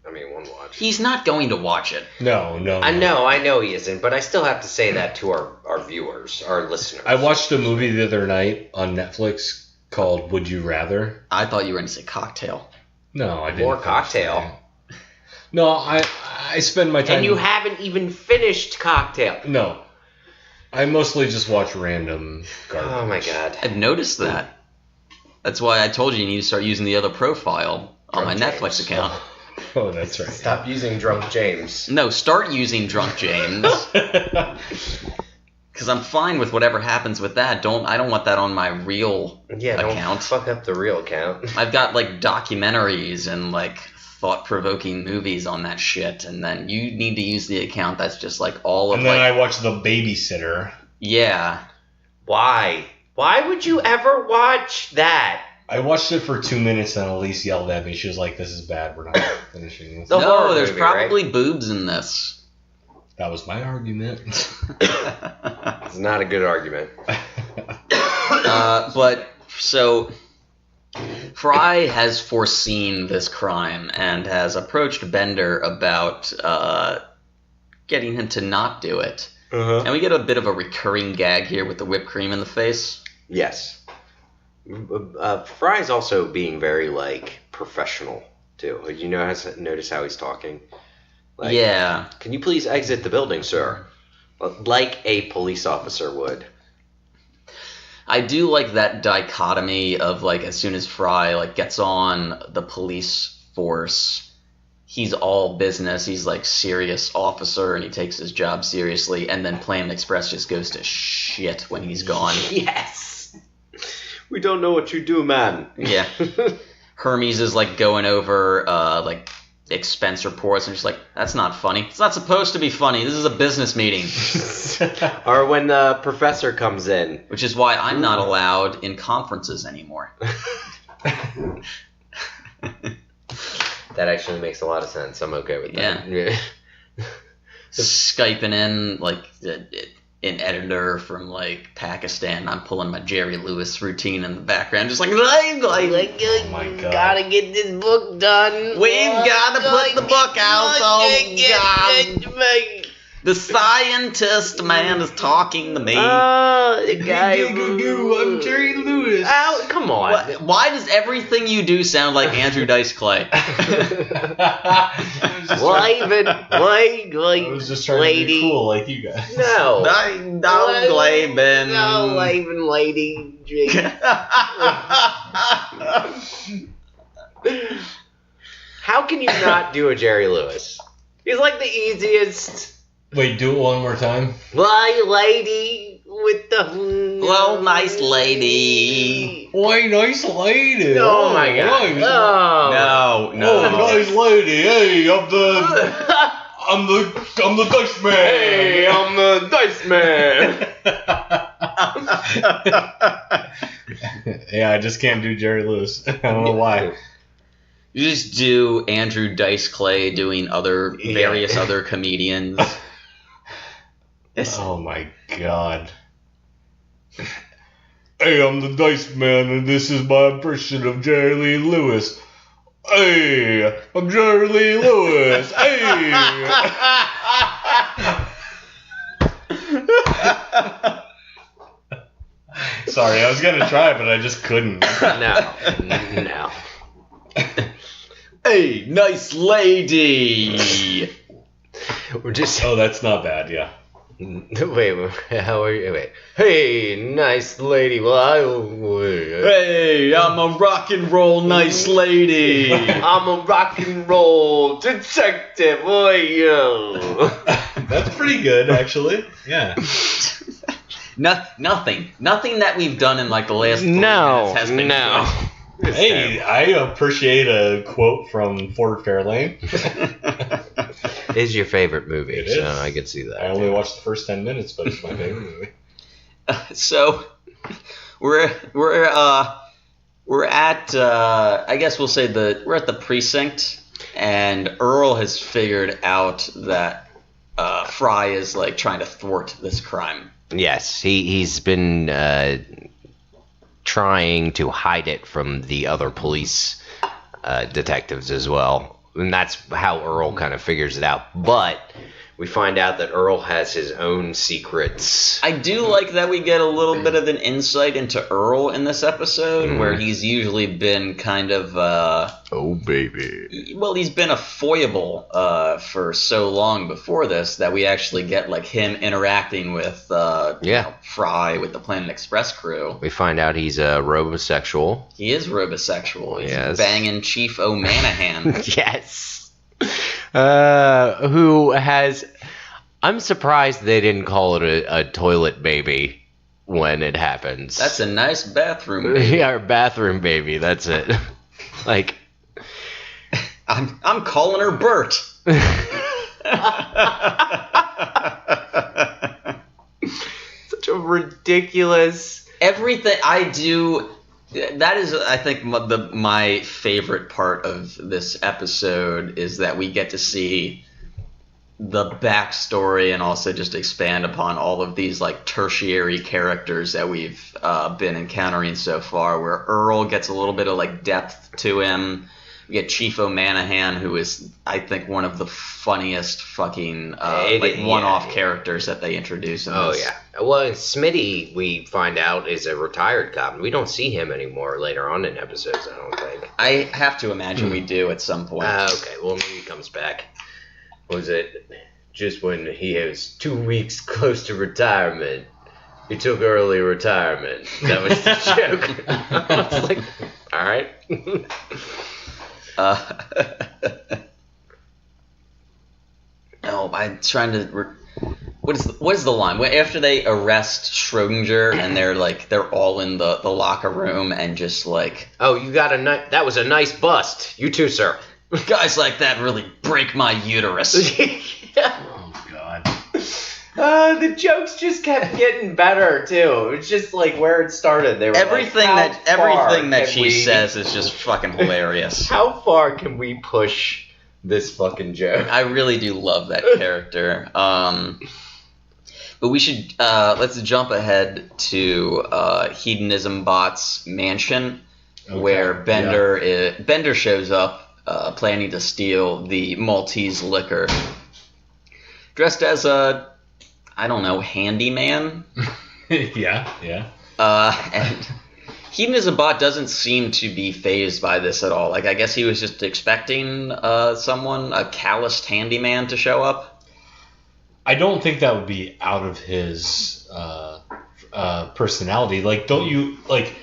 I mean, one watch. He's not going to watch it. No. I know he isn't, but I still have to say that to our viewers, our listeners. I watched a movie the other night on Netflix called Would You Rather? I thought you were going to say Cocktail. No, I didn't. More finish Cocktail. that. No, I spend my time... And you haven't even finished Cocktail. No. I mostly just watch random garbage. Oh my god. I've noticed that. That's why I told you need to start using the other profile on my Drunk Netflix James. account. Oh, that's right. Stop using Drunk James. No, start using Drunk James. Because I'm fine with whatever happens with that. I don't want that on my real account. Don't fuck up the real account. I've got like documentaries and like thought-provoking movies on that shit, and then you need to use the account that's just like all of And then like I watch The Babysitter. yeah. Why? Why would you ever watch that? I watched it for 2 minutes and Elise yelled at me. She was like, "This is bad. We're not finishing this." The horror No, there's movie, probably boobs in this. That was my argument. It's not a good argument. But so Fry has foreseen this crime and has approached Bender about getting him to not do it. Uh-huh. And we get a bit of a recurring gag here with the whipped cream in the face. Yes. Fry's also being very, like, professional, too. You notice how he's talking? Like, Yeah. Can you please exit the building, sir? Like a police officer would. I do like that dichotomy of, like, as soon as Fry, like, gets on the police force, he's all business. He's, like, serious officer, and he takes his job seriously, and then Planet Express just goes to shit when he's gone. Yes! We don't know what you do, man. Yeah. Hermes is, like, going over, like, expense reports, and she's like, that's not funny. It's not supposed to be funny. This is a business meeting. Or when the professor comes in. Which is why I'm not allowed in conferences anymore. that actually makes a lot of sense. I'm okay with that. Yeah. Skyping in like an editor from like Pakistan. I'm pulling my Jerry Lewis routine in the background, just like Oh my God. Gotta get this book done. We've gotta put the book out. Oh God. The scientist man is talking to me. The guy. I'm Jerry Lewis. Ow, come on. Why does everything you do sound like Andrew Dice Clay? I was just trying to be cool like you guys. No. I'm Glaben. No, Laven lady. How can you not do a Jerry Lewis? He's like the easiest. Wait, do it one more time. Why, lady with the. Hello, nice lady. Why, nice lady. Oh my God. Nice. No. Oh, nice lady. Hey, I'm the dice man. Hey, I'm the dice man. Yeah, I just can't do Jerry Lewis. I don't know why. You just do Andrew Dice Clay doing various other comedians. Oh my God. Hey, I'm the Dice Man, and this is my impression of Jerry Lee Lewis. Hey, I'm Jerry Lee Lewis. Hey. Sorry, I was gonna try, but I just couldn't. No. Hey, nice lady. We're just. Oh, that's not bad. Yeah. Wait, how are you? Wait. Hey, nice lady. Hey, I'm a rock and roll nice lady. I'm a rock and roll detective. That's pretty good, actually. Yeah. Nothing that we've done in like the last 3 minutes has been good. Hey, I appreciate a quote from Ford Fairlane. Is your favorite movie? It is. So I can see that. I only watched the first 10 minutes, but it's my favorite movie. So we're at I guess we'll say we're at the precinct, and Earl has figured out that Fry is like trying to thwart this crime. Yes, he's been trying to hide it from the other police detectives as well. And that's how Earl kind of figures it out. But we find out that Earl has his own secrets. I do like that we get a little bit of an insight into Earl in this episode, where he's usually been kind of oh baby. Well, he's been a foible for so long before this that we actually get like him interacting with Fry with the Planet Express crew. We find out he's a robosexual. He is robosexual. He's Yes. banging Chief O'Manahan. Yes. Who has... I'm surprised they didn't call it a toilet baby when it happens. That's a nice bathroom baby. Yeah, our bathroom baby. That's it. Like... I'm calling her Bert. Such a ridiculous... Everything I do... That is, I think, my favorite part of this episode is that we get to see the backstory and also just expand upon all of these like tertiary characters that we've been encountering so far, where Earl gets a little bit of like depth to him. We get Chief O'Manahan, who is, I think, one of the funniest fucking one-off characters that they introduce in this. Yeah. Well, Smitty, we find out, is a retired cop. We don't see him anymore later on in episodes, I don't think. I have to imagine we do at some point. Okay, well, maybe he comes back. Was it just when he was 2 weeks close to retirement? He took early retirement. That was the joke. I was like, all right. No, I'm trying to. What is the line? After they arrest Schrodinger and they're all in the locker room and just like, oh, you got that was a nice bust. You too, sir. Guys like that really break my uterus. Oh God. The jokes just kept getting better too. It was just like where it started. They were Everything like, that she says is just fucking hilarious. How far can we push this fucking joke? I really do love that character. But we should let's jump ahead to Hedonism Bot's mansion, where Bender shows up, planning to steal the Maltese liquor, dressed as a, I don't know, handyman. Yeah. And Hedonism Bot doesn't seem to be fazed by this at all. Like, I guess he was just expecting a calloused handyman to show up. I don't think that would be out of his personality. Like, don't you, like,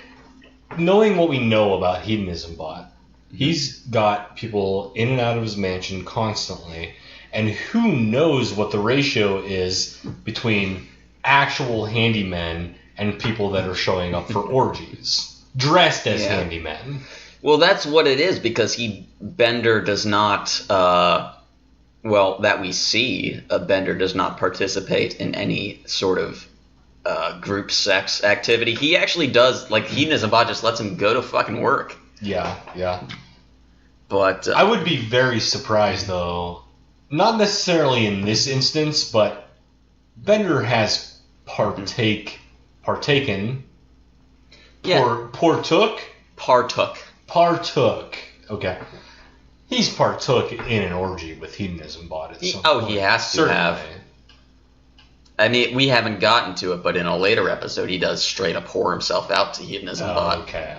knowing what we know about Hedonism Bot, he's got people in and out of his mansion constantly, and who knows what the ratio is between actual handymen and people that are showing up for orgies, dressed as handymen. Well, that's what it is, because Bender does not, that we see, Bender does not participate in any sort of group sex activity. He actually does, like, Hedonism Bot just lets him go to fucking work. Yeah. But I would be very surprised, though, not necessarily in this instance, but Bender has partaken. Partook. Okay. He's partook in an orgy with Hedonism Bot at some point. He has to have. I mean, we haven't gotten to it, but in a later episode, he does straight up whore himself out to Hedonism Bot. Okay.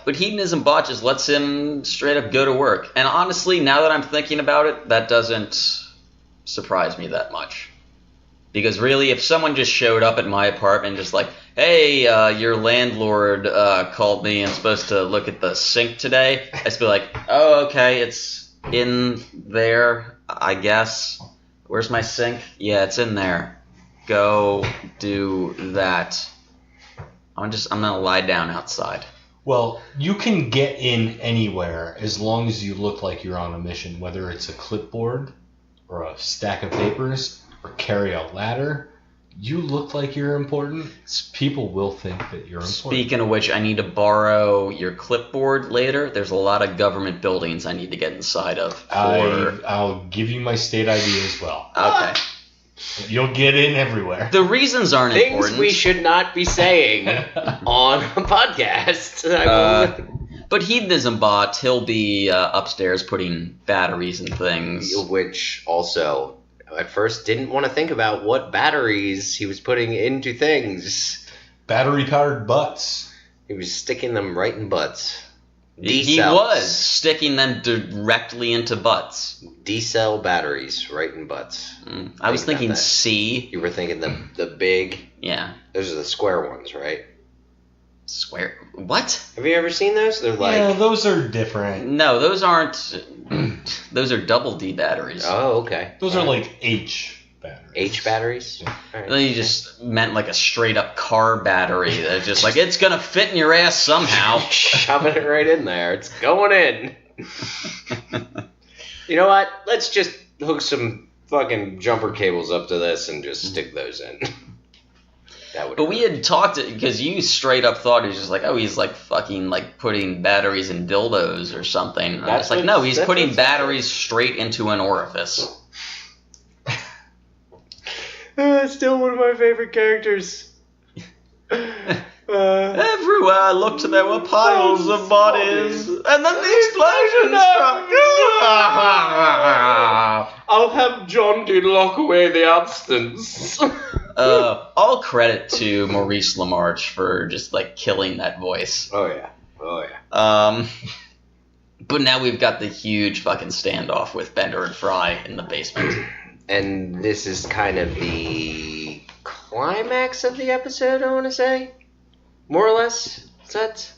But Hedonism Bot just lets him straight up go to work. And honestly, now that I'm thinking about it, that doesn't surprise me that much. Because really, if someone just showed up at my apartment just like, hey, your landlord called me and supposed to look at the sink today, I'd just be like, oh, okay, it's in there, I guess. Where's my sink? Yeah, it's in there. Go do that. I'm gonna lie down outside. Well, you can get in anywhere as long as you look like you're on a mission, whether it's a clipboard or a stack of papers or carry a ladder. You look like you're important, people will think that you're important. Speaking of which, I need to borrow your clipboard later. There's a lot of government buildings I need to get inside of. I'll give you my state ID as well. Okay. You'll get in everywhere. The reasons aren't Things important. we should not be saying on a podcast. But Hedonism Bot, he'll be upstairs putting batteries and things. Which also, at first, didn't want to think about what batteries he was putting into things. Battery-powered butts. He was sticking them right in butts. He was sticking them directly into butts. D-cell batteries right in butts. I was thinking C. You were thinking the big... Yeah. Those are the square ones, right? Square? What? Have you ever seen those? They're like... Yeah, those are different. No, those aren't... Those are double D batteries. Oh, okay. Those are like H batteries. H batteries? Yeah. Right. Then you just meant like a straight up car battery that's just like, it's gonna fit in your ass somehow. Shoving it right in there. It's going in. You know what? Let's just hook some fucking jumper cables up to this and just stick those in. But we had talked, because you straight up thought he was just like, oh, he's like fucking like putting batteries in dildos or something. And I was like, no, he's putting batteries straight into an orifice. Still one of my favorite characters. Everywhere I looked, there were piles of bodies, and then the explosion struck. I'll have John do lock away the absence. All credit to Maurice LaMarche for just like killing that voice. Oh yeah. But now we've got the huge fucking standoff with Bender and Fry in the basement. And this is kind of the climax of the episode, I want to say. More or less. Suds?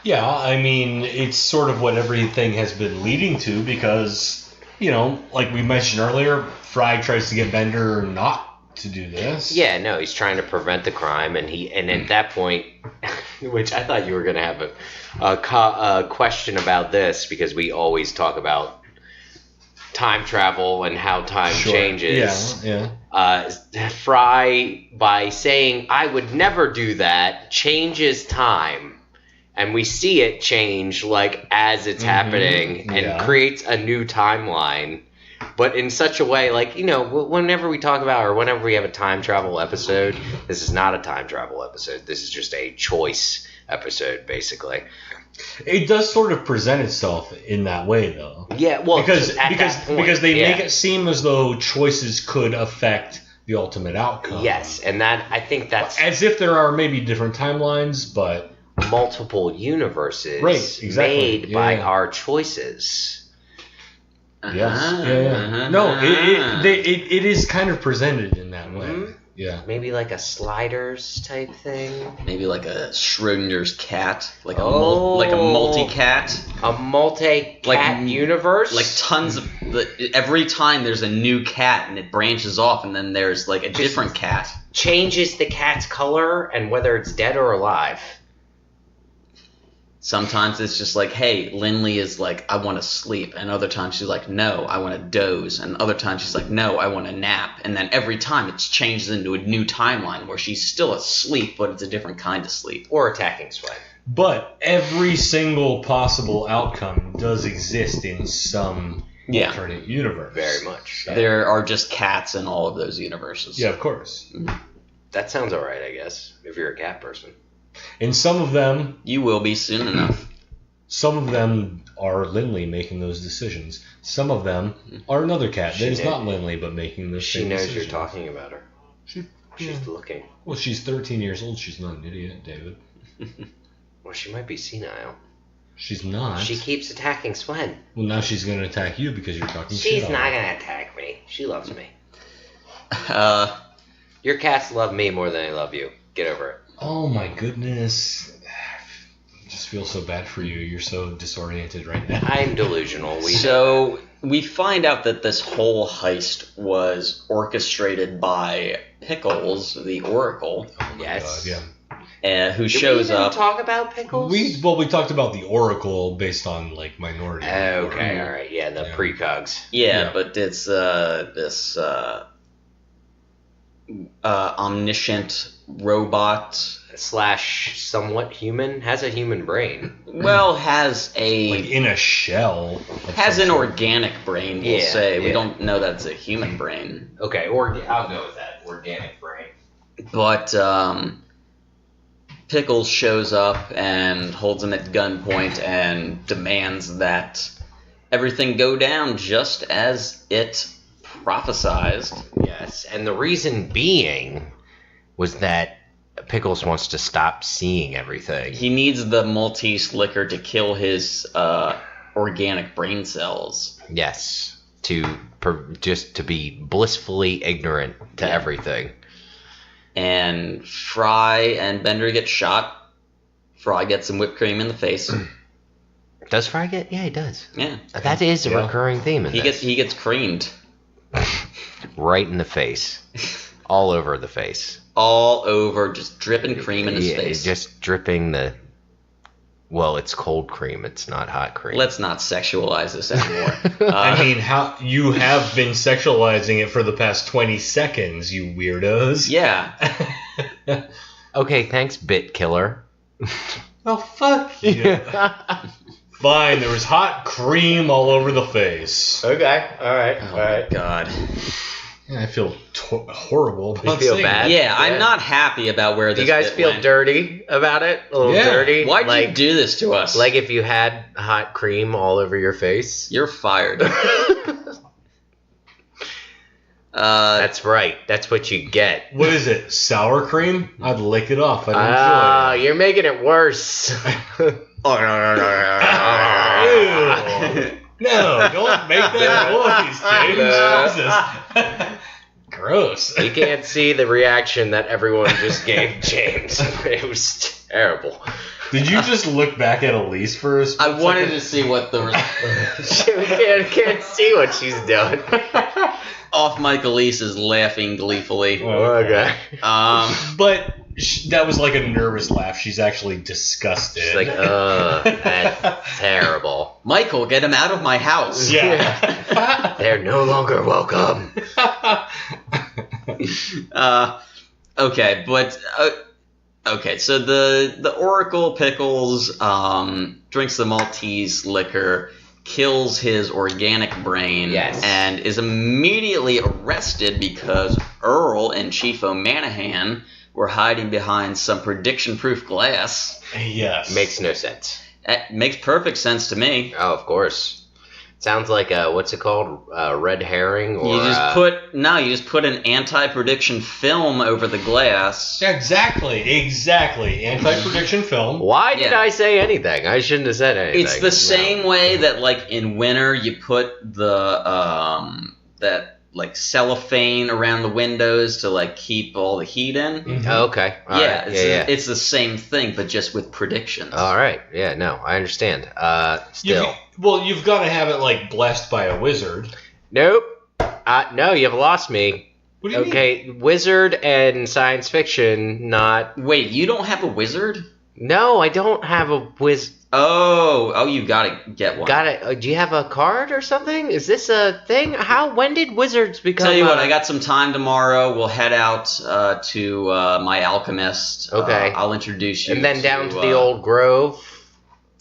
Yeah, I mean, it's sort of what everything has been leading to because, you know, like we mentioned earlier, Fry tries to get Bender not to do this. Yeah, no, he's trying to prevent the crime, and at that point, which I thought you were going to have a question about this because we always talk about time travel and how time changes. Yeah. Fry, by saying, I would never do that, changes time. And we see it change, like, as it's happening, and creates a new timeline. But in such a way, like, you know, whenever we talk about, or whenever we have a time travel episode, this is not a time travel episode. This is just a choice episode, basically. It does sort of present itself in that way, though. Yeah, well, because they yeah. make it seem as though choices could affect the ultimate outcome. Yes, and that, I think that's... As if there are maybe different timelines, but... multiple universes made by our choices. Yes. No, it is kind of presented in that way. Yeah. Maybe like a sliders type thing. Maybe like a Schrodinger's cat, like a multi-cat. A multi-cat universe. Like tons of every time there's a new cat and it branches off, and then there's like a different cat. Changes the cat's color and whether it's dead or alive. Sometimes it's just like, hey, Lindley is like, I want to sleep. And other times she's like, no, I want to doze. And other times she's like, no, I want to nap. And then every time it changes into a new timeline where she's still asleep, but it's a different kind of sleep. Or attacking sweat. But every single possible outcome does exist in some alternate universe. Very much. Yeah. There are just cats in all of those universes. Yeah, of course. That sounds all right, I guess, if you're a cat person. And some of them... You will be soon enough. Some of them are Lindley making those decisions. Some of them are another cat that is not Lindley but making those same decisions. She knows you're talking about her. She's looking. Well, she's 13 years old. She's not an idiot, David. Well, she might be senile. She's not. She keeps attacking Swen. Well, now she's going to attack you because you're talking shit. She's not going to attack me. She loves me. Your cats love me more than they love you. Get over it. Oh my goodness. I just feel so bad for you. You're so disoriented right now. I'm delusional. We find out that this whole heist was orchestrated by Pickles, the Oracle. Oh my God, yeah. Who shows up. Did we even talk about Pickles? We talked about the Oracle based on like Minority Report. Okay, all right. Yeah, the precogs. Yeah, but it's this omniscient robot / somewhat human, has a human brain. Well, has a like in a shell. Has an organic brain. We'll say we don't know that it's a human brain. Okay, I'll go with that organic brain. But Pickles shows up and holds him at gunpoint and demands that everything go down just as it prophesized. Yes, and the reason being was that Pickles wants to stop seeing everything. He needs the Maltese liquor to kill his organic brain cells. Yes, just to be blissfully ignorant to everything. And Fry and Bender get shot. Fry gets some whipped cream in the face. Does Fry get? Yeah, he does. Yeah, that is a recurring theme in this. He gets creamed. Right in the face. All over the face. All over, just dripping cream in his face. Just dripping well, it's cold cream. It's not hot cream. Let's not sexualize this anymore. I mean, how you have been sexualizing it for the past 20 seconds, you weirdos. Yeah. Okay, thanks, Bit Killer. Well, fuck you. Fine, there was hot cream all over the face. Okay, all right. My God. Yeah, I feel horrible about you feel saying bad? Yeah, I'm not happy about where this Do you guys bit feel went. dirty about it? A little dirty? Why'd you do this to us? Like if you had hot cream all over your face? You're fired. That's right. That's what you get. What is it? Sour cream? I'd lick it off. I'd enjoy it. You're making it worse. No, don't make that noise, James. Jesus. Gross. You can't see the reaction that everyone just gave James. It was terrible. Did you just look back at Elise for a split I wanted second? to see what the... We can't see what she's doing. Off mic Elise is laughing gleefully. Okay. But that was like a nervous laugh. She's actually disgusted. She's like, that's terrible. Michael, get him out of my house. Yeah. They're no longer welcome. Okay, but okay. So the Oracle Pickles drinks the Maltese liquor, kills his organic brain, Yes. and is immediately arrested because Earl and Chief O'Manahan were hiding behind some prediction-proof glass. Yes. Makes no sense. It makes perfect sense to me. Oh, of course. Sounds like what's it called? Red herring? Or, You just put an anti-prediction film over the glass. Exactly. Anti-prediction film. Why did Yeah. I say anything? I shouldn't have said anything. It's the same way that, like, in winter you put the that like cellophane around the windows to like keep all the heat in. Mhm. Oh, okay. All Yeah, right. it's the same thing, but just with predictions. All right. Yeah, no, I understand. Still. You've got to have it like blessed by a wizard. Nope. No, you've lost me. What do you mean? Okay, wizard and science fiction, not... Wait, you don't have a wizard? No, I don't have a Oh, you gotta get one. Got it. Do you have a card or something? Is this a thing? When did wizards become... Tell you what, I got some time tomorrow. We'll head out to my alchemist. Okay. I'll introduce you. And then down to the old grove,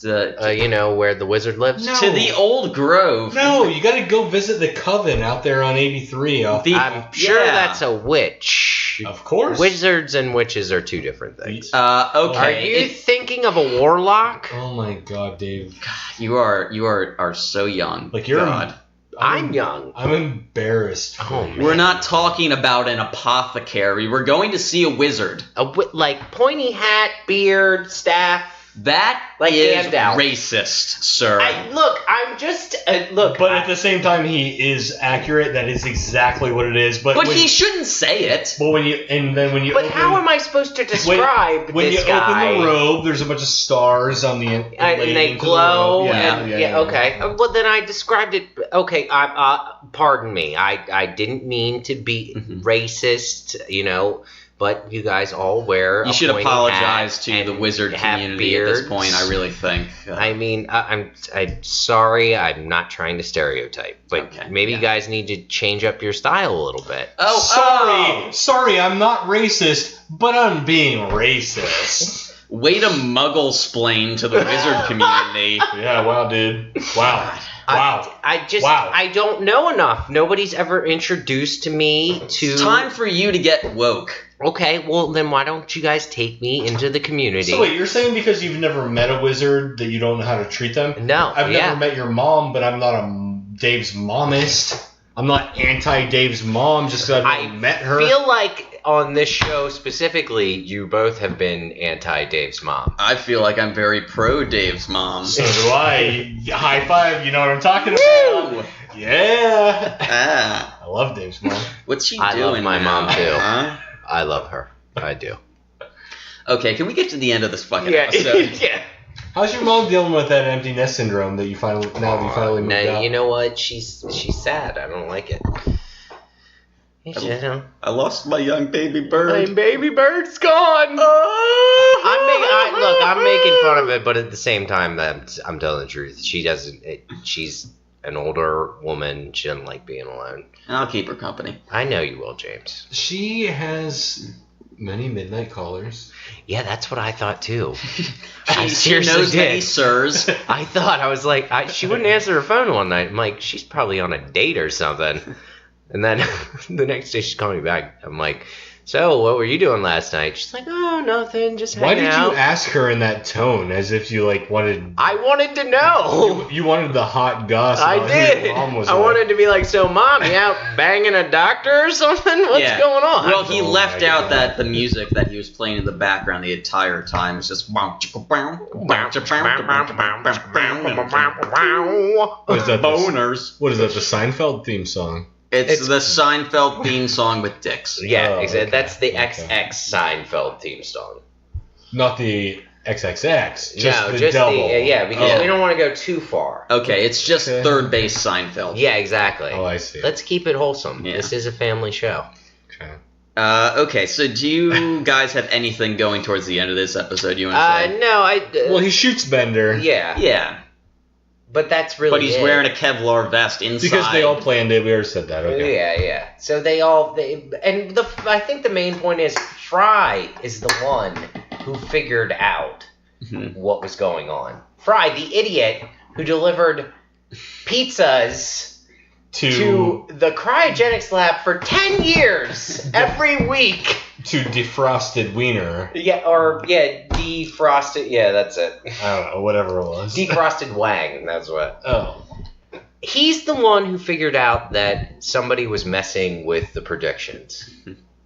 where the wizard lives? No. To the old grove. No, you got to go visit the coven out there on 83. I'm sure yeah. that's a witch. Of course. Wizards and witches are two different things. Okay. Are you thinking of a warlock? Oh my God, Dave! You are so young. Like you're. God. I'm young. I'm embarrassed. Oh, man. We're not talking about an apothecary. We're going to see a wizard. Like pointy hat, beard, staff. That Like is Gandalf. racist, sir. I'm just look. But at the same time, he is accurate. That is exactly what it is. But he shouldn't say it. But when you But how am I supposed to describe when this you guy? open the robe, there's a bunch of stars on the And they into the glow. robe. Yeah. Okay. Well, then I described it. Okay. Pardon me. I didn't mean to be racist. But you guys all wear. You a should pointy apologize hat to and the wizard have community at this beards. point. I really think. I mean, I'm sorry. I'm not trying to stereotype, but Okay, maybe yeah. you guys need to change up your style a little bit. Sorry, I'm not racist, but I'm being racist. Way to muggle-splain to the wizard community. Yeah, wow, dude. Wow. I don't know enough. Nobody's ever introduced to me to. It's time for you to get woke. Okay, well then why don't you guys take me into the community? So wait, you're saying because you've never met a wizard that you don't know how to treat them? No, I've never met your mom, but I'm not Dave's momist. I'm not anti-Dave's mom just because I've never met her. I feel like on this show specifically, you both have been anti-Dave's mom. I feel like I'm very pro-Dave's mom. So do I. High five, you know what I'm talking about? Woo! Yeah. I love Dave's mom. What's she I doing love my now? mom too. Huh? I love her. I do. Okay, can we get to the end of this fucking episode? yeah. How's your mom dealing with that empty nest syndrome that you finally moved Now, out? you know what? She's sad. I don't like it. I lost my young baby bird. My baby bird's gone. I'm making fun of it, but at the same time, I'm telling the truth. She doesn't. She's an older woman. She doesn't like being alone. I'll keep her company. I know you will, James. She has many midnight callers. Yeah, that's what I thought too. She knows many sirs. I was like, she wouldn't answer her phone one night. I'm like, she's probably on a date or something. And then the next day she's calling me back. I'm like, so what were you doing last night? She's like, oh, nothing, just hanging out. Why did you ask her in that tone, as if you wanted? I wanted to know. You wanted the hot gossip. I did. I wanted to be like, so mom, you out banging a doctor or something? What's going on? Well, he left out that the music that he was playing in the background the entire time was just. What is that? Boners. What is that? The Seinfeld theme song. It's the Seinfeld theme song with dicks. Yeah, Oh, exactly. okay. That's the XX Seinfeld theme song. Not the XXX. Just No, the just double. because we don't want to go too far. Okay, it's just Okay. third base Seinfeld. Yeah, exactly. Oh, I see. Let's keep it wholesome. Yeah. This is a family show. Okay. Okay, so do you guys have anything going towards the end of this episode you want to say? No, Well, he shoots Bender. yeah. Yeah, But that's really but he's it. wearing a Kevlar vest inside. Because they all planned it. We already said that. Okay. Yeah. So I think the main point is Fry is the one who figured out what was going on. Fry, the idiot who delivered pizzas to the cryogenics lab for 10 years every week. To defrosted wiener. Defrosted. Yeah, that's it. I don't know, whatever it was. Defrosted Wang. That's what. Oh. He's the one who figured out that somebody was messing with the predictions,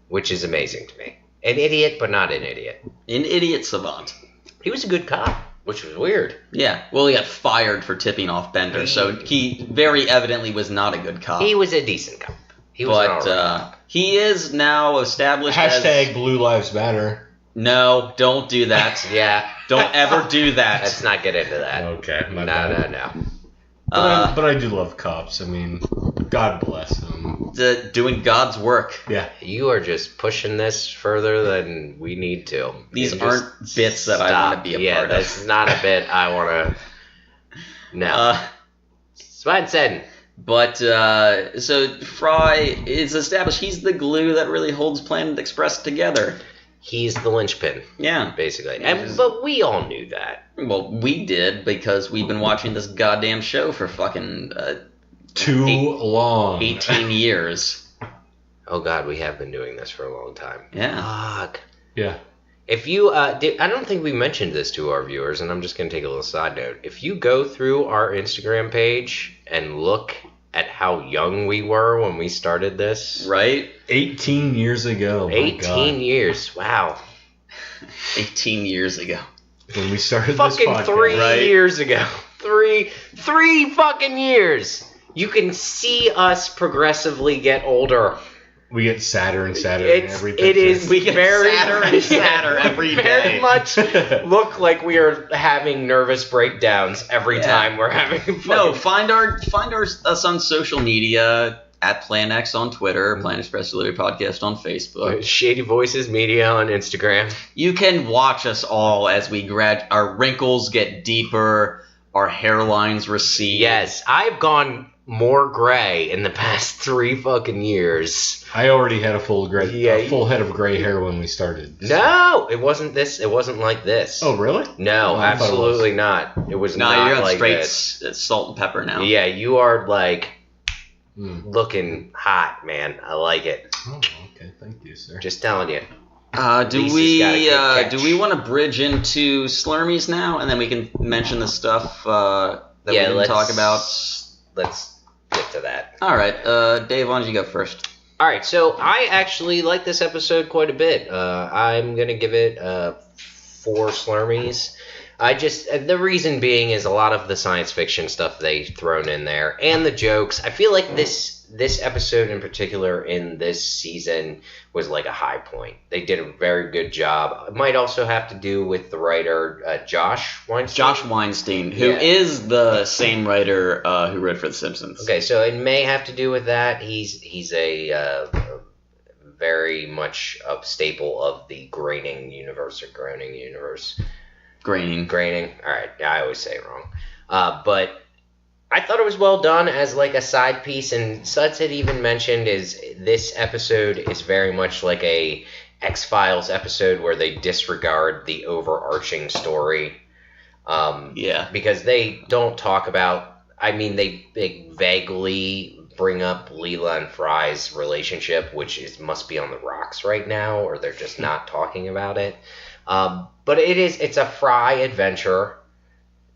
which is amazing to me. An idiot, but not an idiot. An idiot savant. He was a good cop, which was weird. Yeah, well, he got fired for tipping off Bender, so he very evidently was not a good cop. He was a decent cop. He was an alright cop. He is now established Hashtag Blue Lives Matter. No, don't do that. Yeah. Don't ever do that. Let's not get into that. Okay, my bad. No. But I do love cops. I mean, God bless them. Doing God's work. Yeah. You are just pushing this further than we need to. These aren't bits that I want to be a part of. Yeah, this is not a bit I want to... No. Sven said... But, so Fry is established. He's the glue that really holds Planet Express together. He's the linchpin. Yeah. Basically. But we all knew that. Well, we did because we've been watching this goddamn show for fucking... Too long. 18 years. Oh, God, we have been doing this for a long time. Yeah. Fuck. Yeah. If you, I don't think we mentioned this to our viewers, and I'm just going to take a little side note. If you go through our Instagram page and look at how young we were when we started this. Right? 18 years ago. 18 years. Wow. 18 years ago. When we started fucking this podcast. 3 years ago. Three fucking years. You can see us progressively get older. We get sadder and sadder in every picture. It is we get very sadder and sadder every day. Very much look like we are having nervous breakdowns every time we're having fun. No, find us on social media at PlanX on Twitter, Plan Express Delivery Podcast on Facebook. Shady Voices Media on Instagram. You can watch us all as we our wrinkles get deeper, our hairlines recede. Yes, I've gone more gray in the past 3 fucking years. I already had a full head of gray hair when we started. So. No, it wasn't this. It wasn't like this. Oh, really? No, absolutely not. It was not you're on like straight this. salt and pepper now. Yeah, you are like looking hot, man. I like it. Oh, okay. Thank you, sir. Just telling you. Do we want to bridge into Slurmies now, and then we can mention the stuff that we didn't talk about? Let's get to that. All right, Dave, why don't you go first? All right, so I actually like this episode quite a bit. I'm gonna give it 4 Slurmies. The reason being is a lot of the science fiction stuff they've thrown in there, and the jokes. I feel like this episode in particular in this season was like a high point. They did a very good job. It might also have to do with the writer Josh Weinstein. Josh Weinstein, who is the same writer who wrote for The Simpsons. Okay, so it may have to do with that. He's a very much a staple of the Groening universe or Groening universe. Groening. All right, I always say it wrong. But I thought it was well done as like a side piece, and Suds had even mentioned is this episode is very much like a X-Files episode where they disregard the overarching story. Because they don't talk about. I mean, they vaguely bring up Leela and Fry's relationship, which must be on the rocks right now, or they're just not talking about it. But it's a Fry adventure,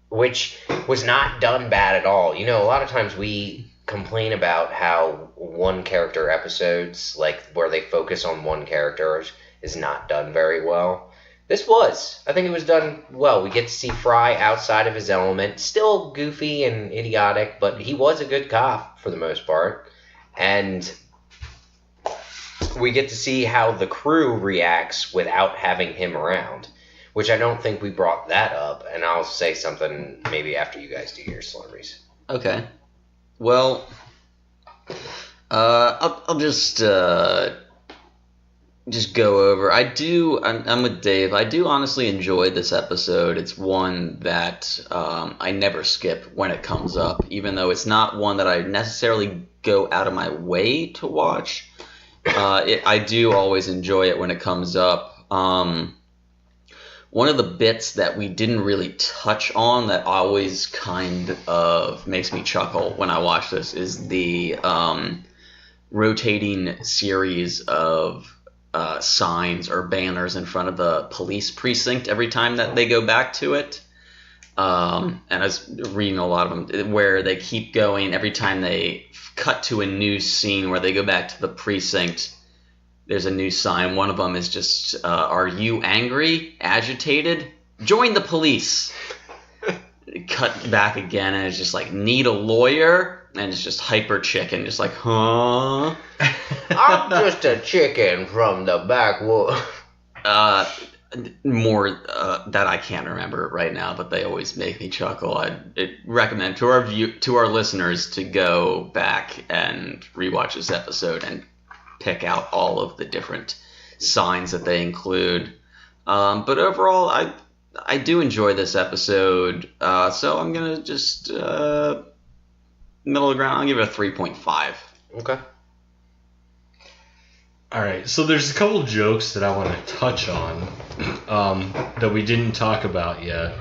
which was not done bad at all. You know, a lot of times we complain about how one character episodes, like where they focus on one character, is not done very well. This was. I think it was done well. We get to see Fry outside of his element. Still goofy and idiotic, but he was a good cop for the most part. And we get to see how the crew reacts without having him around, which I don't think we brought that up. And I'll say something maybe after you guys do your Slurries. Okay. Well, I'll just just go over. I'm with Dave. I do honestly enjoy this episode. It's one that I never skip when it comes up, even though it's not one that I necessarily go out of my way to watch. I do always enjoy it when it comes up. One of the bits that we didn't really touch on that always kind of makes me chuckle when I watch this is the rotating series of signs or banners in front of the police precinct every time that they go back to it. And I was reading a lot of them where they keep going every time they cut to a new scene where they go back to the precinct. There's a new sign. One of them is just, are you angry? Agitated? Join the police. Cut back again, and it's just like, need a lawyer? And it's just hyper chicken, just like, huh? I'm just a chicken from the backwoods. More that I can't remember right now, but they always make me chuckle. I'd recommend to our listeners to go back and rewatch this episode and pick out all of the different signs that they include. But overall, I do enjoy this episode. So I'm gonna just middle of the ground. I'll give it a 3.5. Okay. All right, so there's a couple jokes that I want to touch on that we didn't talk about yet.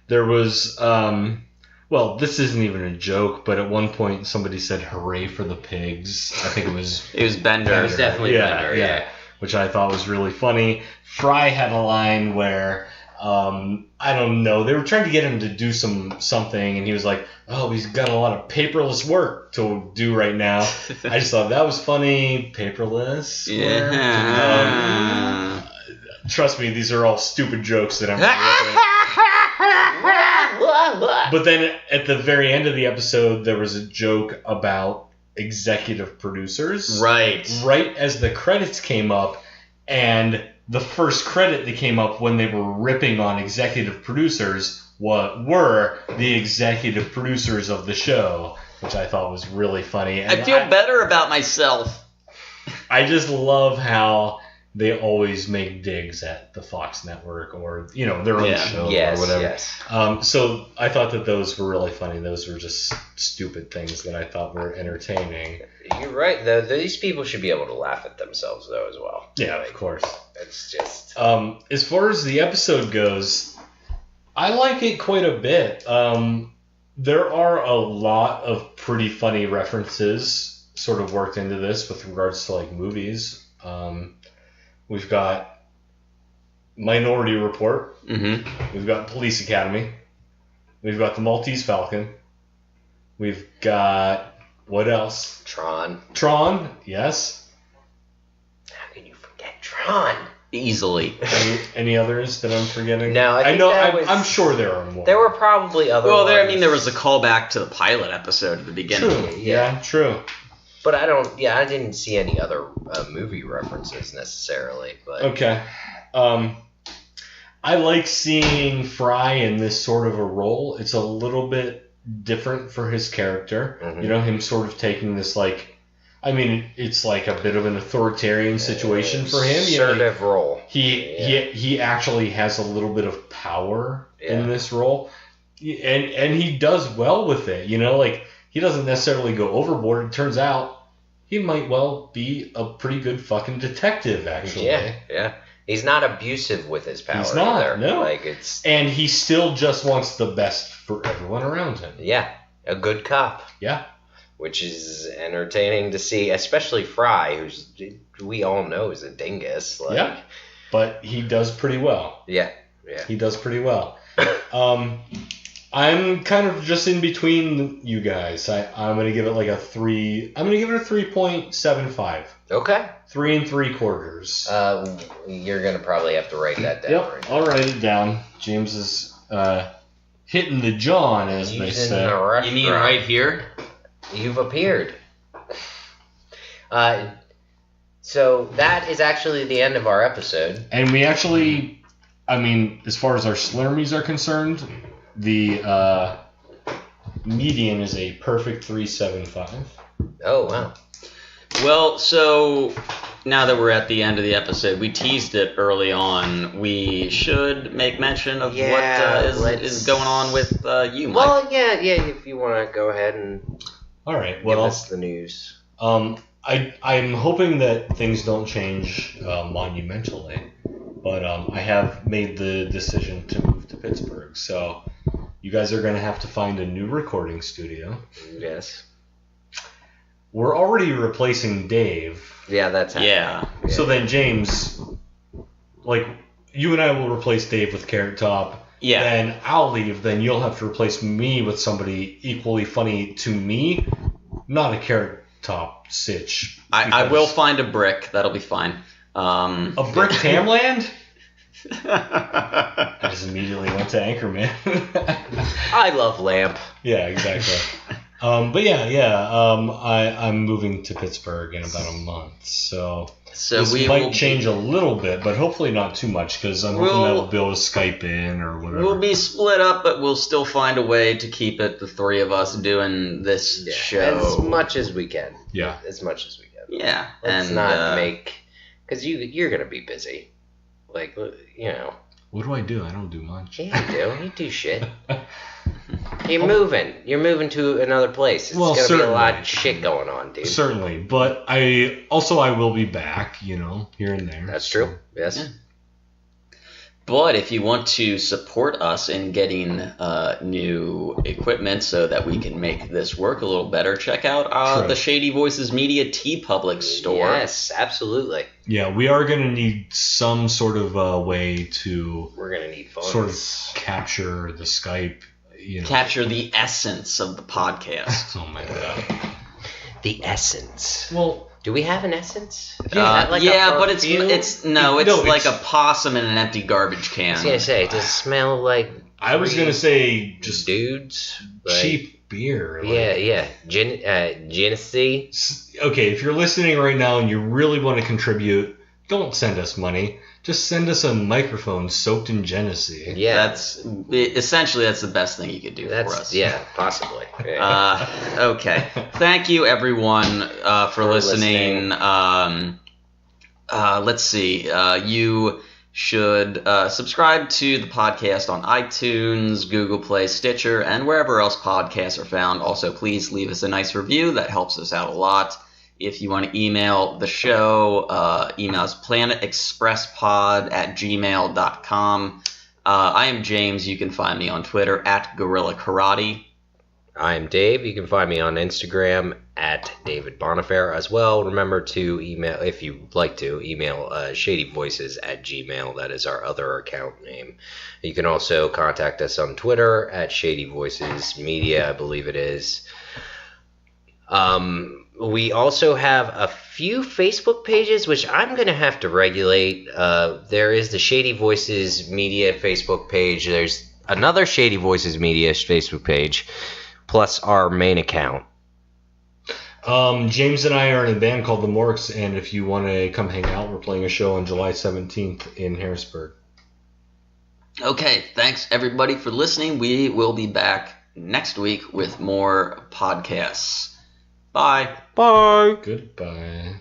There was, well, this isn't even a joke, but at one point somebody said "Hooray for the pigs." I think it was Bender. It was definitely Bender, yeah. Which I thought was really funny. Fry had a line where I don't know, they were trying to get him to do something, and he was like, "Oh, he's got a lot of paperless work to do right now." I just thought that was funny. Paperless. Yeah. Trust me, these are all stupid jokes that I'm. But then at the very end of the episode, there was a joke about executive producers. Right. Right as the credits came up, and the first credit that came up when they were ripping on executive producers were the executive producers of the show, which I thought was really funny. And I feel better about myself. I just love how they always make digs at the Fox network or, their own show or whatever. Yes. So I thought that those were really funny. Those were just stupid things that I thought were entertaining. You're right. These people should be able to laugh at themselves, though, as well. Yeah, of course. It's just... as far as the episode goes, I like it quite a bit. There are a lot of pretty funny references sort of worked into this with regards to, like, movies. We've got Minority Report. Mm-hmm. We've got Police Academy. We've got the Maltese Falcon. We've got... What else? Tron, yes. How can you forget Tron? Easily. Any others that I'm forgetting? No, I'm sure there are more. There were probably other Well, ones. there was a callback to the pilot episode at the beginning. True. Yeah, true. But I didn't see any other movie references necessarily. But Okay. I like seeing Fry in this sort of a role. It's a little bit different for his character. Mhm. Him sort of taking this, like, it's like a bit of an authoritarian situation for him. Assertive role. He actually has a little bit of power in Yeah. this role. And he does well with it. He doesn't necessarily go overboard. It turns out he might well be a pretty good fucking detective, actually. Yeah. He's not abusive with his power. He's not, either. no. It's And he still just wants the best for everyone around him. a good cop. Yeah. Which is entertaining to see, especially Fry, who's we all know is a dingus. Yeah. But he does pretty well. Yeah. He does pretty well. I'm kind of just in between you guys. I'm going to give it like a 3. I'm going to give it a 3.75. Okay. 3 3/4. You're gonna probably have to write that down. Yep, right I'll write it down. James is hitting the John, as they say. You mean right here? You've appeared. So that is actually the end of our episode. And we actually, as far as our Slurmies are concerned, the median is a perfect 3.75. Oh, wow. Well, so now that we're at the end of the episode, we teased it early on. We should make mention of what is going on with you, Mike. Well, yeah. If you want to go ahead and All right. give Well, us the news. I'm hoping that things don't change monumentally, but I have made the decision to move to Pittsburgh. So you guys are going to have to find a new recording studio. Yes. We're already replacing Dave. Yeah, that's happening. Yeah. So then, James, like, you and I will replace Dave with Carrot Top. Yeah. Then I'll leave. Then you'll have to replace me with somebody equally funny to me, not a Carrot Top sitch. I will find a brick. That'll be fine. A brick Tamland? I just immediately went to Anchorman. I love Lamp. Yeah, exactly. But I'm moving to Pittsburgh in about a month, so this we might will change a little bit, but hopefully not too much, because I'm hoping that we'll be able to Skype in or whatever. We'll be split up, but we'll still find a way to keep it the three of us doing this show as much as we can. Yeah, as much as we can. Yeah, Let's and not make, because you're gonna be busy. Like, you know. What do? I don't do much. Yeah, you do. You do shit. You're moving to another place. It's gonna be a lot of shit going on, dude. Certainly, but I will be back, here and there. That's true. Yes. Yeah. But if you want to support us in getting new equipment so that we can make this work a little better, check out the Shady Voices Media TeePublic store. Yes, absolutely. Yeah, we are going to need some sort of way to... We're going to need phones. Sort of capture the Skype, Capture the essence of the podcast. Oh, my God. The essence. Well... Do we have an essence? But it's like a possum in an empty garbage can. I was gonna say, does it smell like? I was gonna say just dudes, cheap beer. Genesee. Okay, if you're listening right now and you really want to contribute, don't send us money. Just send us a microphone soaked in Genesee. Yeah, that's the best thing you could do for us. Yeah, possibly. Okay. Thank you, everyone, for listening. Let's see. You should subscribe to the podcast on iTunes, Google Play, Stitcher, and wherever else podcasts are found. Also, please leave us a nice review. That helps us out a lot. If you want to email the show, email us planetexpresspod@gmail.com. I am James. You can find me on Twitter @GorillaKarate. I'm Dave. You can find me on Instagram @DavidBonifair as well. Remember to email, if you'd like to, email shadyvoices@gmail. That is our other account name. You can also contact us on Twitter @ShadyVoicesMedia, I believe it is. We also have a few Facebook pages, which I'm going to have to regulate. There is the Shady Voices Media Facebook page. There's another Shady Voices Media Facebook page, plus our main account. James and I are in a band called The Morks, and if you want to come hang out, we're playing a show on July 17th in Harrisburg. Okay, thanks everybody for listening. We will be back next week with more podcasts. Bye. Bye. Goodbye.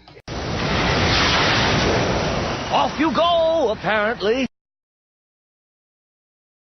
Off you go, apparently.